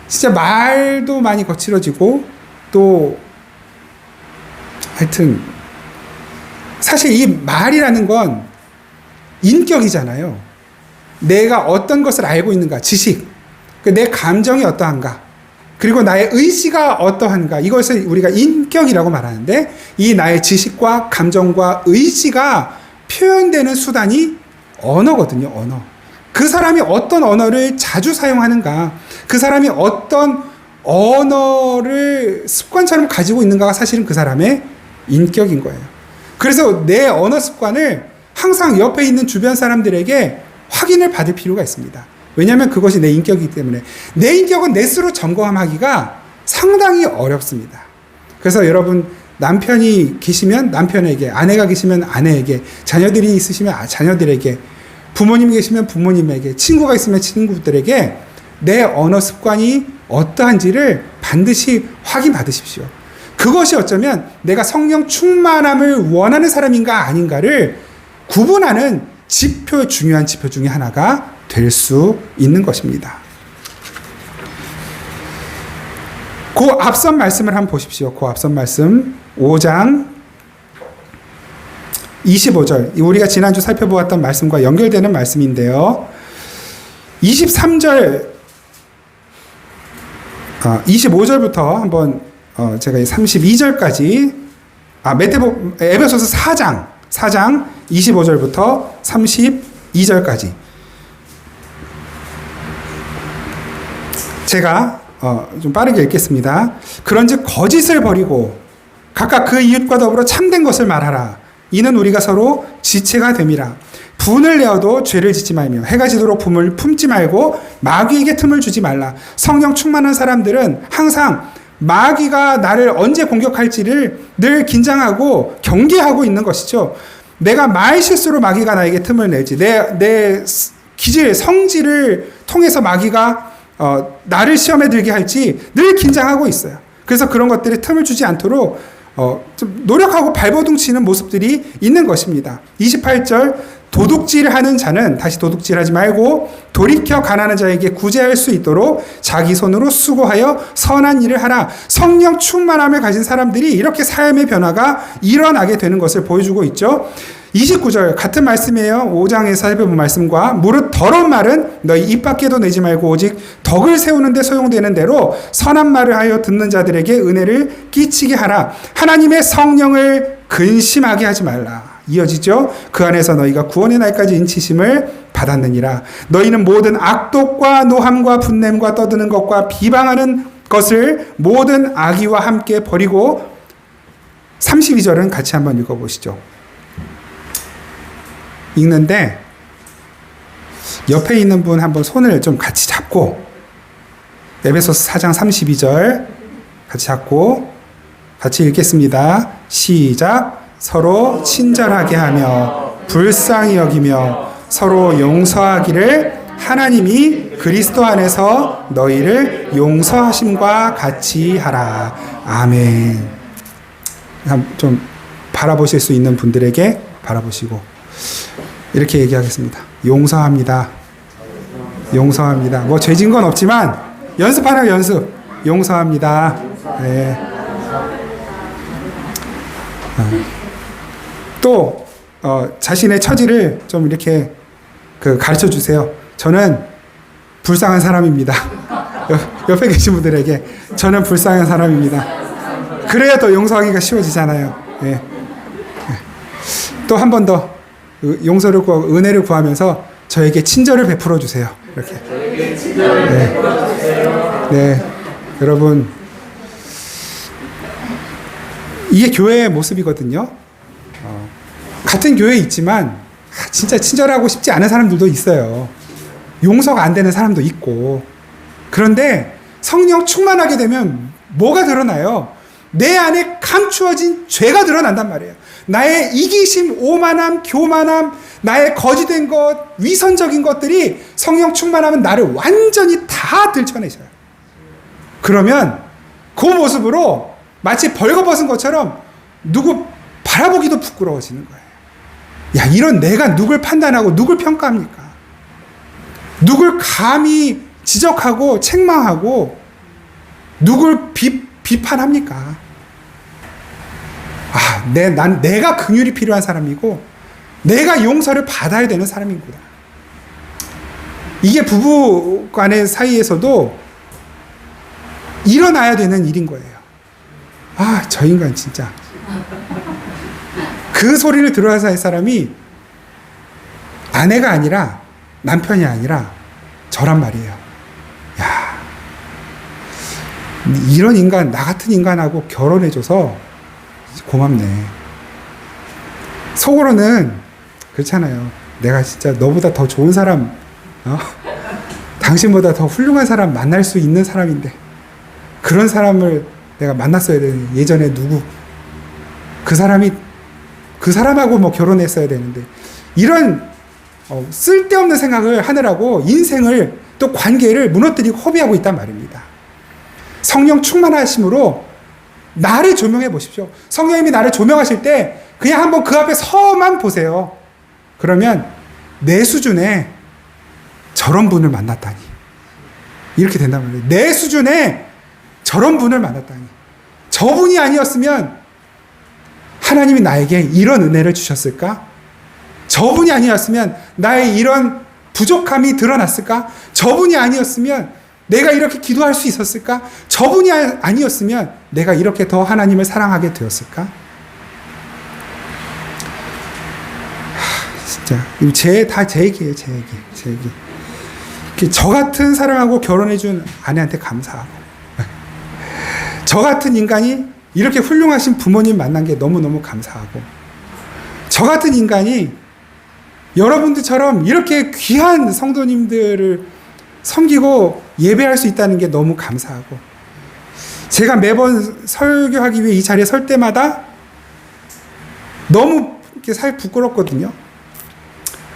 진짜 말도 많이 거칠어지고, 또 하여튼 사실 이 말이라는 건 인격이잖아요. 내가 어떤 것을 알고 있는가, 지식, 내 감정이 어떠한가, 그리고 나의 의지가 어떠한가, 이것을 우리가 인격이라고 말하는데, 이 나의 지식과 감정과 의지가 표현되는 수단이 언어거든요. 언어. 그 사람이 어떤 언어를 자주 사용하는가, 그 사람이 어떤 언어를 습관처럼 가지고 있는가가 사실은 그 사람의 인격인 거예요. 그래서 내 언어 습관을 항상 옆에 있는 주변 사람들에게 확인을 받을 필요가 있습니다. 왜냐하면 그것이 내 인격이기 때문에. 내 인격은 내 스스로 점검하기가 상당히 어렵습니다. 그래서 여러분, 남편이 계시면 남편에게, 아내가 계시면 아내에게, 자녀들이 있으시면 자녀들에게, 부모님이 계시면 부모님에게, 친구가 있으면 친구들에게 내 언어 습관이 어떠한지를 반드시 확인받으십시오. 그것이 어쩌면 내가 성령 충만함을 원하는 사람인가 아닌가를 구분하는 중요한 지표 중에 하나가 될 수 있는 것입니다. 그 앞선 말씀을 한번 보십시오. 그 앞선 말씀 5장 25절, 우리가 지난주 살펴보았던 말씀과 연결되는 말씀인데요. 23절 25절부터 한번 제가 32절까지 에베소서 4장 25절부터 32절까지 제가 좀 빠르게 읽겠습니다. 그런즉 거짓을 버리고 각각 그 이웃과 더불어 참된 것을 말하라. 이는 우리가 서로 지체가 됨이라. 분을 내어도 죄를 짓지 말며 해가 지도록 분을 품지 말고 마귀에게 틈을 주지 말라. 성령 충만한 사람들은 항상 마귀가 나를 언제 공격할지를 늘 긴장하고 경계하고 있는 것이죠. 내가 말 실수로 마귀가 나에게 틈을 내지, 내 기질, 성질을 통해서 마귀가 나를 시험에 들게 할지 늘 긴장하고 있어요. 그래서 그런 것들에 틈을 주지 않도록 좀 노력하고 발버둥치는 모습들이 있는 것입니다. 28절, 도둑질하는 자는 다시 도둑질하지 말고 돌이켜 가난한 자에게 구제할 수 있도록 자기 손으로 수고하여 선한 일을 하라. 성령 충만함을 가진 사람들이 이렇게 삶의 변화가 일어나게 되는 것을 보여주고 있죠. 29절 같은 말씀이에요. 5장에서 살펴본 말씀과 무릇 더러운 말은 너희 입 밖에도 내지 말고 오직 덕을 세우는 데 소용되는 대로 선한 말을 하여 듣는 자들에게 은혜를 끼치게 하라. 하나님의 성령을 근심하게 하지 말라. 이어지죠. 그 안에서 너희가 구원의 날까지 인치심을 받았느니라. 너희는 모든 악독과 노함과 분냄과 떠드는 것과 비방하는 것을 모든 악의와 함께 버리고 32절은 같이 한번 읽어보시죠. 읽는데 옆에 있는 분 한번 손을 좀 같이 잡고 에베소서 4장 32절 같이 잡고 같이 읽겠습니다. 시작. 서로 친절하게 하며 불쌍히 여기며 서로 용서하기를 하나님이 그리스도 안에서 너희를 용서하심과 같이 하라. 아멘. 좀 바라보실 수 있는 분들에게 바라보시고 이렇게 얘기하겠습니다. 용서합니다. 용서합니다. 뭐 죄진 건 없지만 연습하라 연습. 용서합니다. 네. 또 자신의 처지를 좀 이렇게 가르쳐 주세요. 저는 불쌍한 사람입니다. 옆에 계신 분들에게 저는 불쌍한 사람입니다. 그래야 더 용서하기가 쉬워지잖아요. 네. 또 한 번 더 용서를 구하고 은혜를 구하면서 저에게 친절을 베풀어 주세요. 이렇게. 네, 여러분 이게 교회의 모습이거든요. 같은 교회에 있지만 진짜 친절하고 싶지 않은 사람들도 있어요. 용서가 안 되는 사람도 있고. 그런데 성령 충만하게 되면 뭐가 드러나요? 내 안에 감추어진 죄가 드러난단 말이에요. 나의 이기심, 오만함, 교만함, 나의 거짓된 것, 위선적인 것들이 성령 충만하면 나를 완전히 다 들춰내셔요. 그러면 그 모습으로 마치 벌거벗은 것처럼 누구 바라보기도 부끄러워지는 거예요. 야, 이런 내가 누굴 판단하고 누굴 평가합니까? 누굴 감히 지적하고 책망하고 누굴 비판합니까? 내가 긍휼이 필요한 사람이고 내가 용서를 받아야 되는 사람이구나. 이게 부부 간의 사이에서도 일어나야 되는 일인 거예요. 아, 저 인간 진짜. 그 소리를 들어야 할 사람이 아내가 아니라 남편이 아니라 저란 말이에요. 야, 이런 인간, 나 같은 인간하고 결혼해줘서 고맙네. 속으로는 그렇잖아요. 내가 진짜 너보다 더 좋은 사람, 당신보다 더 훌륭한 사람 만날 수 있는 사람인데 그런 사람을 내가 만났어야 되는데 예전에 누구 그 사람하고 뭐 결혼했어야 되는데 이런 쓸데없는 생각을 하느라고 인생을 또 관계를 무너뜨리고 허비하고 있단 말입니다. 성령 충만하심으로 나를 조명해 보십시오. 성령님이 나를 조명하실 때 그냥 한번 그 앞에 서만 보세요. 그러면 내 수준에 저런 분을 만났다니. 이렇게 된단 말이에요. 내 수준에 저런 분을 만났다니. 저분이 아니었으면 하나님이 나에게 이런 은혜를 주셨을까? 저분이 아니었으면 나의 이런 부족함이 드러났을까? 저분이 아니었으면 내가 이렇게 기도할 수 있었을까? 저분이 아니었으면 내가 이렇게 더 하나님을 사랑하게 되었을까? 진짜 다 제 얘기예요. 제 얘기. 저 같은 사람하고 결혼해준 아내한테 감사하고 저 같은 인간이 이렇게 훌륭하신 부모님 만난 게 너무너무 감사하고 저 같은 인간이 여러분들처럼 이렇게 귀한 성도님들을 섬기고 예배할 수 있다는 게 너무 감사하고 제가 매번 설교하기 위해 이 자리에 설 때마다 너무 이렇게 살 부끄럽거든요.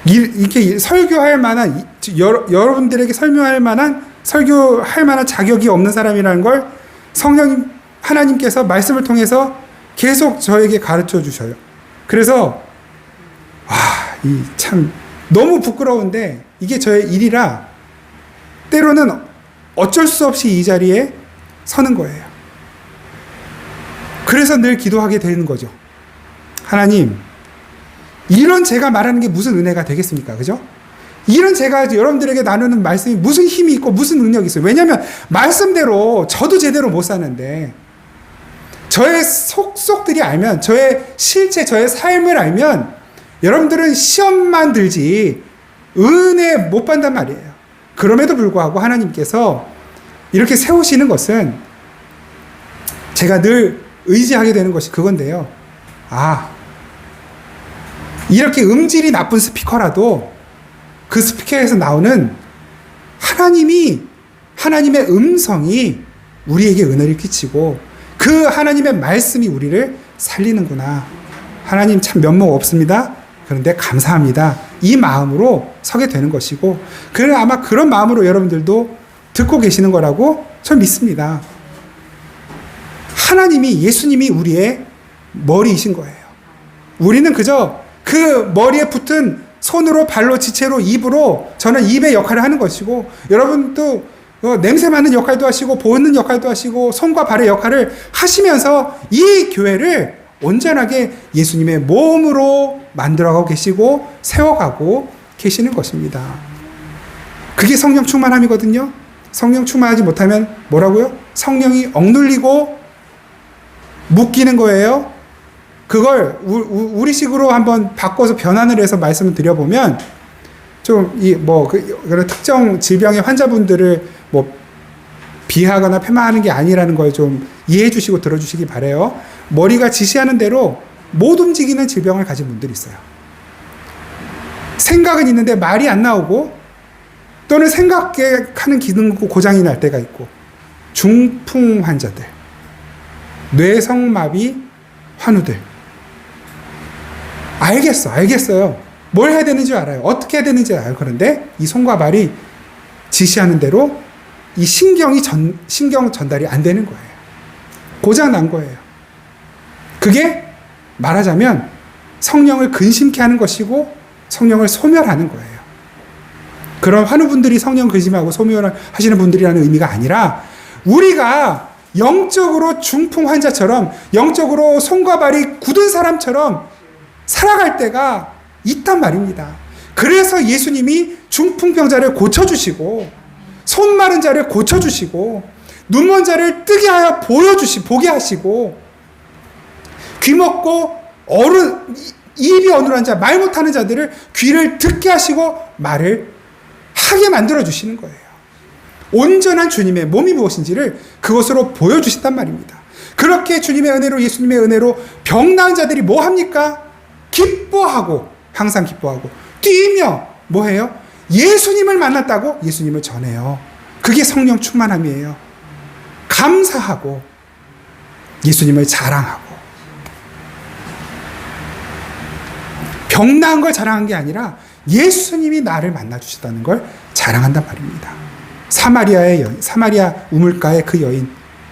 이렇게 설교할 만한 여러분들에게 설교할 만한 자격이 없는 사람이라는 걸 성령님 하나님께서 말씀을 통해서 계속 저에게 가르쳐 주셔요. 그래서 이 참 너무 부끄러운데 이게 저의 일이라 때로는 어쩔 수 없이 이 자리에 서는 거예요. 그래서 늘 기도하게 되는 거죠. 하나님, 이런 제가 말하는 게 무슨 은혜가 되겠습니까? 그죠? 이런 제가 여러분들에게 나누는 말씀이 무슨 힘이 있고 무슨 능력이 있어요. 왜냐하면 말씀대로 저도 제대로 못 사는데 저의 속속들이 알면 저의 실제 저의 삶을 알면 여러분들은 시험만 들지 은혜 못 받는단 말이에요. 그럼에도 불구하고 하나님께서 이렇게 세우시는 것은 제가 늘 의지하게 되는 것이 그건데요. 이렇게 음질이 나쁜 스피커라도 그 스피커에서 나오는 하나님의 음성이 우리에게 은혜를 끼치고 그 하나님의 말씀이 우리를 살리는구나. 하나님 참 면목 없습니다. 그런데 감사합니다. 이 마음으로 서게 되는 것이고 아마 그런 마음으로 여러분들도 듣고 계시는 거라고 저는 믿습니다. 예수님이 우리의 머리이신 거예요. 우리는 그저 그 머리에 붙은 손으로 발로 지체로 입으로 저는 입의 역할을 하는 것이고 여러분도 냄새 맡는 역할도 하시고 보는 역할도 하시고 손과 발의 역할을 하시면서 이 교회를 온전하게 예수님의 몸으로 만들어가고 계시고 세워가고 계시는 것입니다. 그게 성령 충만함이거든요. 성령 충만하지 못하면 뭐라고요? 성령이 억눌리고 묶이는 거예요. 그걸 우리식으로 한번 바꿔서 변환을 해서 말씀을 드려보면 그런 특정 질병의 환자분들을 비하거나 폄하하는 게 아니라는 걸 좀 이해해 주시고 들어주시기 바래요. 머리가 지시하는 대로 못 움직이는 질병을 가진 분들이 있어요. 생각은 있는데 말이 안 나오고 또는 생각하는 기능 고장이 날 때가 있고 중풍 환자들, 뇌성마비 환우들 알겠어요. 뭘 해야 되는지 알아요. 어떻게 해야 되는지 알아요. 그런데 이 손과 발이 지시하는 대로 이 신경 전달이 안 되는 거예요. 고장 난 거예요. 그게 말하자면 성령을 근심케 하는 것이고 성령을 소멸하는 거예요. 그런 환우분들이 성령 근심하고 소멸하시는 분들이라는 의미가 아니라 우리가 영적으로 중풍 환자처럼 영적으로 손과 발이 굳은 사람처럼 살아갈 때가 있단 말입니다. 그래서 예수님이 중풍병자를 고쳐주시고 손 마른 자를 고쳐주시고 눈먼 자를 뜨게 하여 보게 하시고 귀 먹고 입이 어눌한 자, 말 못하는 자들을 귀를 듣게 하시고 말을 하게 만들어주시는 거예요. 온전한 주님의 몸이 무엇인지를 그것으로 보여주신단 말입니다. 그렇게 주님의 은혜로, 예수님의 은혜로 병 나은 자들이 뭐 합니까? 기뻐하고, 항상 기뻐하고 뛰며 뭐 해요? 예수님을 만났다고 예수님을 전해요. 그게 성령 충만함이에요. 감사하고 예수님을 자랑하고. 병 나은 걸 자랑한 게 아니라 예수님이 나를 만나주셨다는 걸 자랑한단 말입니다. 사마리아 우물가의 그 여인,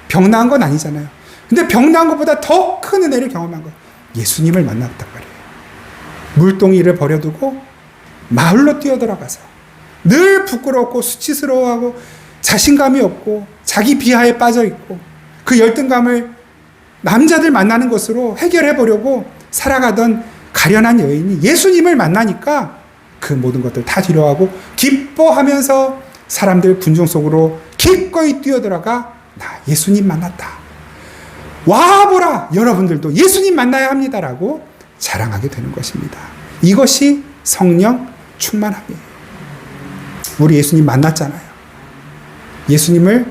병 나은 건 아니잖아요. 근데 병 나은 것보다 더 큰 은혜를 경험한 거예요. 예수님을 만났단 말이에요. 물동이를 버려두고 마을로 뛰어들어가서 늘 부끄럽고 수치스러워하고 자신감이 없고 자기 비하에 빠져있고 그 열등감을 남자들 만나는 것으로 해결해보려고 살아가던 가련한 여인이 예수님을 만나니까 그 모든 것들 다 뒤로하고 기뻐하면서 사람들 군중 속으로 기꺼이 뛰어들어가 나 예수님 만났다. 와보라! 여러분들도 예수님 만나야 합니다라고 자랑하게 되는 것입니다. 이것이 성령 충만함이에요. 우리 예수님 만났잖아요. 예수님을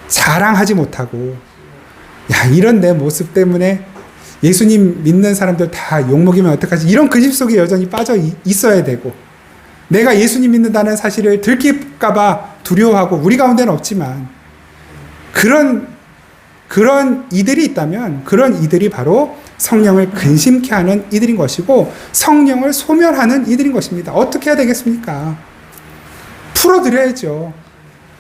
자랑하지 못하고 야 이런 내 모습 때문에 예수님 믿는 사람들 다 욕먹이면 어떡하지? 이런 근심 속에 여전히 빠져 있어야 되고 내가 예수님 믿는다는 사실을 들킬까봐 두려워하고 우리 가운데는 없지만 그런 이들이 있다면 그런 이들이 바로 성령을 근심케 하는 이들인 것이고 성령을 소멸하는 이들인 것입니다. 어떻게 해야 되겠습니까? 풀어드려야죠.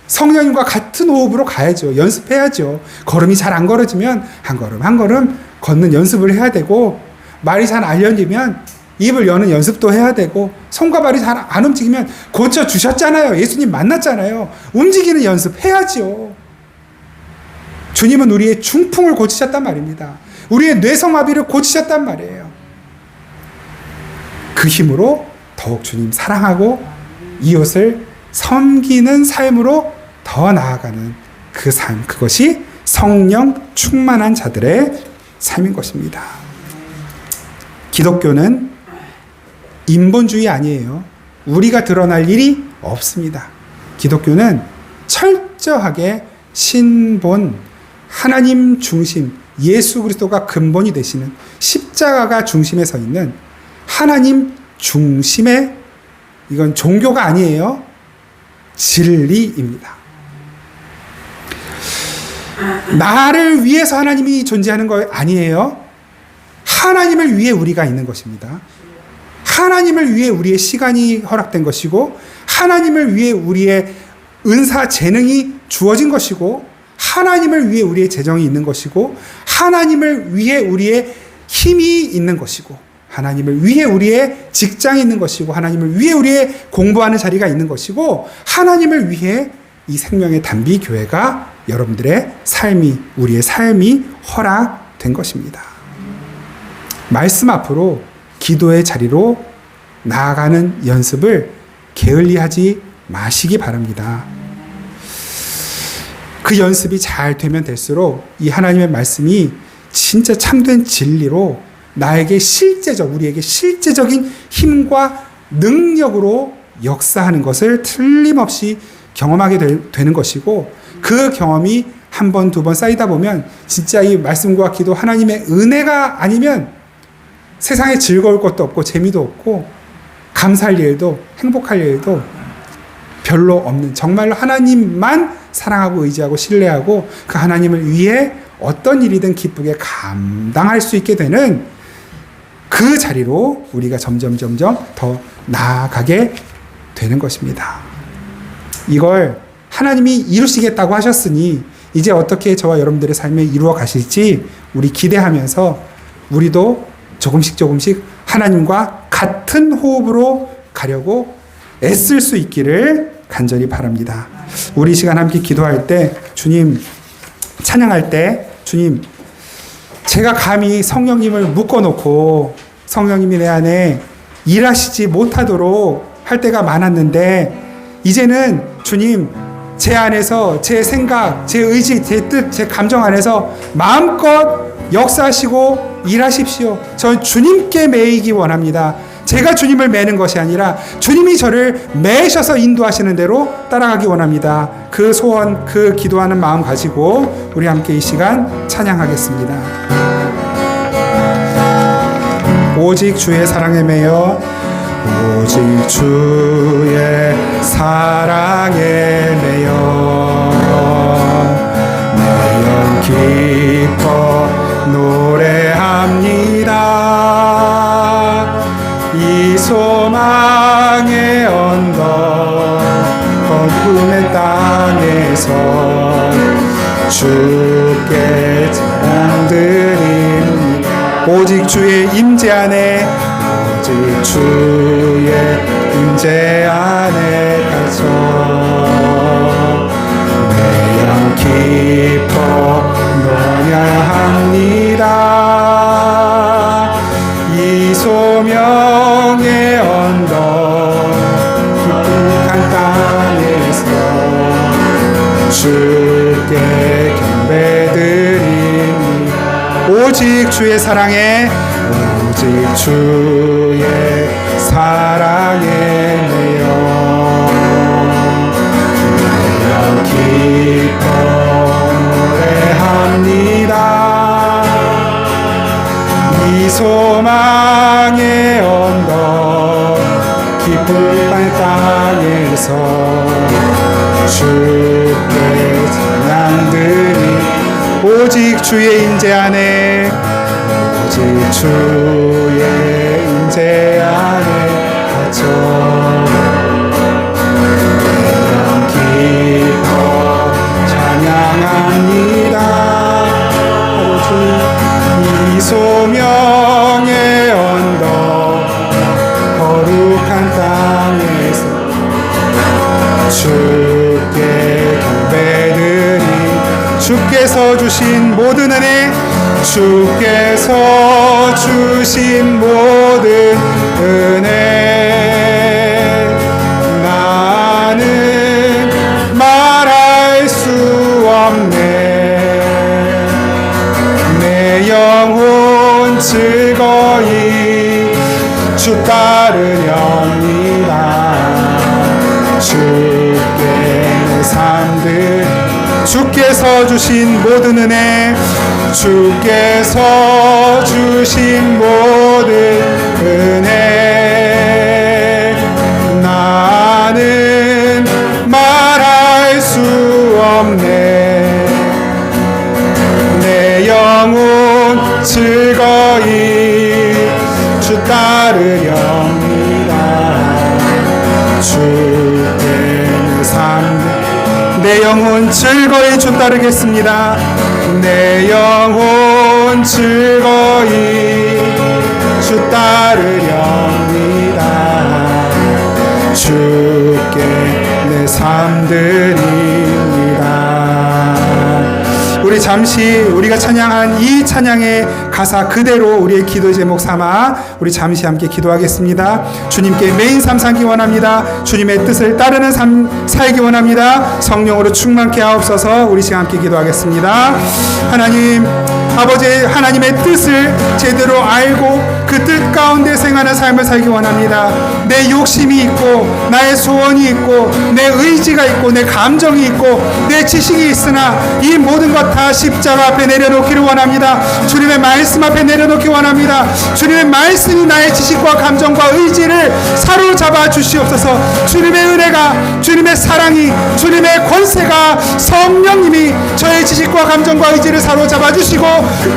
성령님과 같은 호흡으로 가야죠. 연습해야죠. 걸음이 잘 안 걸어지면 한 걸음 한 걸음 걷는 연습을 해야 되고 말이 잘 안 열리면 입을 여는 연습도 해야 되고 손과 발이 잘 안 움직이면 고쳐주셨잖아요. 예수님 만났잖아요. 움직이는 연습해야죠. 주님은 우리의 중풍을 고치셨단 말입니다. 우리의 뇌성마비를 고치셨단 말이에요. 그 힘으로 더욱 주님 사랑하고 이웃을 섬기는 삶으로 더 나아가는 그 삶, 그것이 성령 충만한 자들의 삶인 것입니다. 기독교는 인본주의 아니에요. 우리가 드러날 일이 없습니다. 기독교는 철저하게 신본, 하나님 중심, 예수 그리스도가 근본이 되시는 십자가가 중심에 서 있는 하나님 중심의 이건 종교가 아니에요. 진리입니다. 나를 위해서 하나님이 존재하는 거 아니에요. 하나님을 위해 우리가 있는 것입니다. 하나님을 위해 우리의 시간이 허락된 것이고 하나님을 위해 우리의 은사 재능이 주어진 것이고 하나님을 위해 우리의 재정이 있는 것이고 하나님을 위해 우리의 힘이 있는 것이고 하나님을 위해 우리의 직장이 있는 것이고 하나님을 위해 우리의 공부하는 자리가 있는 것이고 하나님을 위해 이 생명의 단비 교회가 여러분들의 삶이 우리의 삶이 허락된 것입니다. 말씀 앞으로 기도의 자리로 나아가는 연습을 게을리하지 마시기 바랍니다. 그 연습이 잘 되면 될수록 이 하나님의 말씀이 진짜 참된 진리로 나에게 우리에게 실제적인 힘과 능력으로 역사하는 것을 틀림없이 경험하게 되는 것이고 그 경험이 한 번, 두 번 쌓이다 보면 진짜 이 말씀과 기도 하나님의 은혜가 아니면 세상에 즐거울 것도 없고 재미도 없고 감사할 일도 행복할 일도 별로 없는 정말로 하나님만 사랑하고 의지하고 신뢰하고 그 하나님을 위해 어떤 일이든 기쁘게 감당할 수 있게 되는 그 자리로 우리가 점점 더 나아가게 되는 것입니다. 이걸 하나님이 이루시겠다고 하셨으니 이제 어떻게 저와 여러분들의 삶에 이루어 가실지 우리 기대하면서 우리도 조금씩 하나님과 같은 호흡으로 가려고 애쓸 수 있기를 간절히 바랍니다. 우리 시간 함께 기도할 때 주님 찬양할 때 주님 제가 감히 성령님을 묶어놓고 성령님이 내 안에 일하시지 못하도록 할 때가 많았는데 이제는 주님 제 안에서 제 생각, 제 의지, 제 뜻, 제 감정 안에서 마음껏 역사하시고 일하십시오. 전 주님께 매이기 원합니다. 제가 주님을 매는 것이 아니라 주님이 저를 매셔서 인도하시는 대로 따라가기 원합니다. 그 소원, 그 기도하는 마음 가지고 우리 함께 이 시간 찬양하겠습니다. 오직 주의 사랑에 매여 오직 주의 사랑에 매여 내 영 기뻐 노래합니다. 이 소망의 언덕 거품의 땅에서 주께 찬양드립니다. 오직 주의 임재 안에 오직 주의 임재 안에 갇혀 내 영 기뻐 노래합니다. 이 소명의 언덕 깊은 땅에서 주께 경배드립니다. 오직 주의 사랑에 오직 주의 사랑에 매여 내 영 기뻐 노래합니다. 이 소망의 언덕 깊은 땅에서 주께 찬양드리 오직 주의 임재 안에 오직 주의 임재 안에 갇혀 내 영 기뻐 찬양합니다. 오직 이 소명의 언덕 거룩한 땅에서 주께 경배드리 주께서 주신 모든 은혜 주께서 주신 모든 은혜 나는 말할 수 없네. 내 영혼 즐거이 주 따르렵니다. 주께 내 삶들 주께서 주신 모든 은혜 주께서 주신 모든 은혜 나는 말할 수 없네. 내 영혼 즐거이 주 따르렵니다. 주께 내 삶 내 영혼 즐거이 주 따르겠습니다. 내 영혼 즐거이 주 따르렵니다. 주께 내 삶 드립니다. 우리 잠시 우리가 찬양한 이 찬양의 가사 그대로 우리의 기도 제목 삼아 우리 잠시 함께 기도하겠습니다. 주님께 매인 삶 살기 원합니다. 주님의 뜻을 따르는 삶 살기 원합니다. 성령으로 충만케 하옵소서. 우리 시간 함께 기도하겠습니다. 하나님 아버지 하나님의 뜻을 제대로 알고 그 뜻 가운데 생하는 삶을 살기 원합니다. 내 욕심이 있고 나의 소원이 있고 내 의지가 있고 내 감정이 있고 내 지식이 있으나 이 모든 것 다 십자가 앞에 내려놓기를 원합니다. 주님의 말씀 앞에 내려놓기 원합니다. 주님의 말씀이 나의 지식과 감정과 의지를 사로잡아 주시옵소서. 주님의 은혜가 주님의 사랑이 주님의 권세가 성령님이 저의 지식과 감정과 의지를 사로잡아 주시고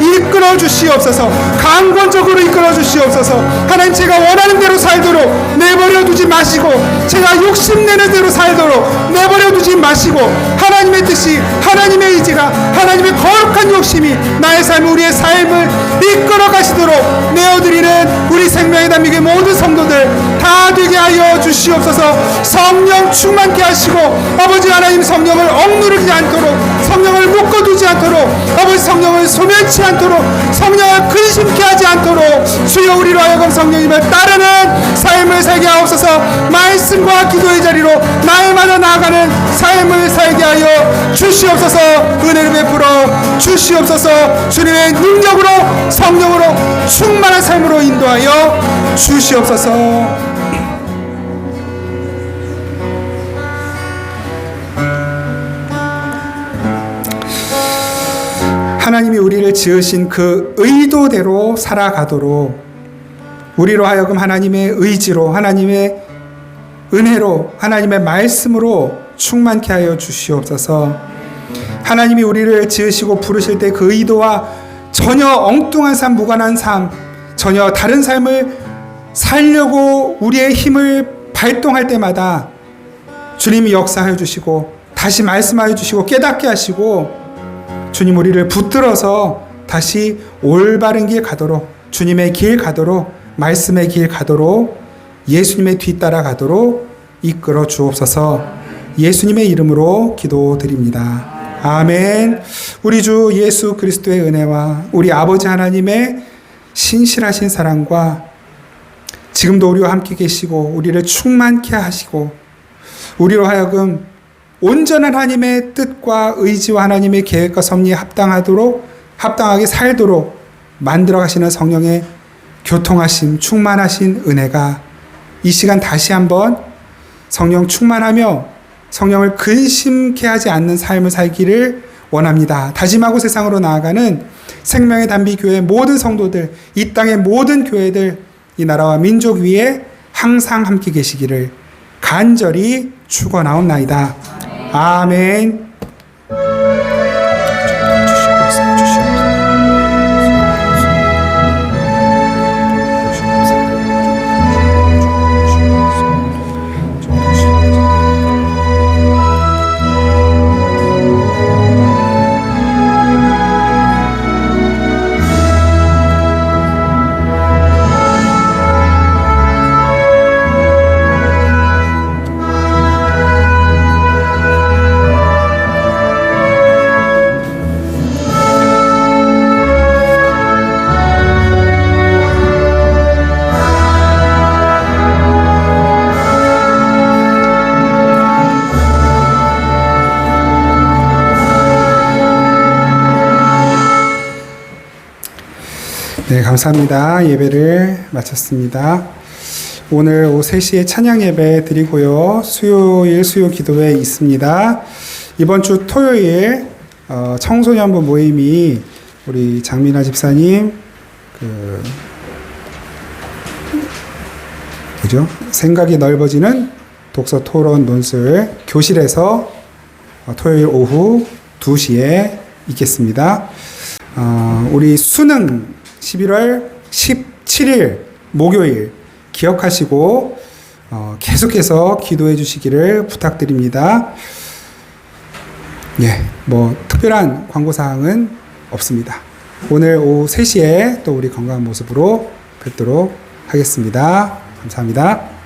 이끌어 주시옵소서. 강권적으로 이끌어 주시옵소서. 하나님 제가 원하는 대로 살도록 내버려 두지 마시고 제가 욕심내는 대로 살도록 내버려 두지 마시고 하나님의 뜻이 하나님의 의지가 하나님의 거룩한 욕심이 나의 삶 우리의 삶을 이끌어 가시도록 내어드리는 우리 생명의 담미교 모든 성도들 다 되게 하시옵소서. 하여 주시옵소서. 성령 충만케 하시고 아버지 하나님 성령을 억누르지 않도록, 성령을 묶어두지 않도록, 아버지 성령을 소멸치 않도록, 성령을 근심케 하지 않도록 주여 우리로 하여금 성령님을 따르는 삶을 살게 하옵소서. 말씀과 기도의 자리로 날마다 나아가는 삶을 살게 하여 주시옵소서. 은혜를 베풀어 주시옵소서. 주님의 능력으로 성령으로 충만한 삶으로 인도하여 주시옵소서. 하나님이 우리를 지으신 그 의도대로 살아가도록 우리로 하여금 하나님의 의지로, 하나님의 은혜로, 하나님의 말씀으로 충만케 하여 주시옵소서. 하나님이 우리를 지으시고 부르실 때 그 의도와 전혀 엉뚱한 삶, 무관한 삶, 전혀 다른 삶을 살려고 우리의 힘을 발동할 때마다 주님이 역사하여 주시고 다시 말씀하여 주시고 깨닫게 하시고 주님 우리를 붙들어서 다시 올바른 길 가도록, 주님의 길 가도록, 말씀의 길 가도록, 예수님의 뒤따라 가도록 이끌어 주옵소서. 예수님의 이름으로 기도드립니다. 아멘. 우리 주 예수 그리스도의 은혜와 우리 아버지 하나님의 신실하신 사랑과 지금도 우리와 함께 계시고 우리를 충만케 하시고 우리로 하여금 온전한 하나님의 뜻과 의지와 하나님의 계획과 섭리에 합당하게 살도록 만들어 가시는 성령의 교통하심, 충만하신 은혜가 이 시간 다시 한번 성령 충만하며 성령을 근심케 하지 않는 삶을 살기를 원합니다. 다짐하고 세상으로 나아가는 생명의 단비교회 모든 성도들, 이 땅의 모든 교회들, 이 나라와 민족 위에 항상 함께 계시기를 간절히 축원하옵나이다. 아멘. 네, 감사합니다. 예배를 마쳤습니다. 오늘 오후 3시에 찬양 예배 드리고요. 수요일 수요 기도회 있습니다. 이번 주 토요일 청소년부 모임이 우리 장민아 집사님 생각이 넓어지는 독서 토론 논술 교실에서 토요일 오후 2시에 있겠습니다. 우리 수능 11월 17일 목요일 기억하시고 계속해서 기도해 주시기를 부탁드립니다. 예, 특별한 광고사항은 없습니다. 오늘 오후 3시에 또 우리 건강한 모습으로 뵙도록 하겠습니다. 감사합니다.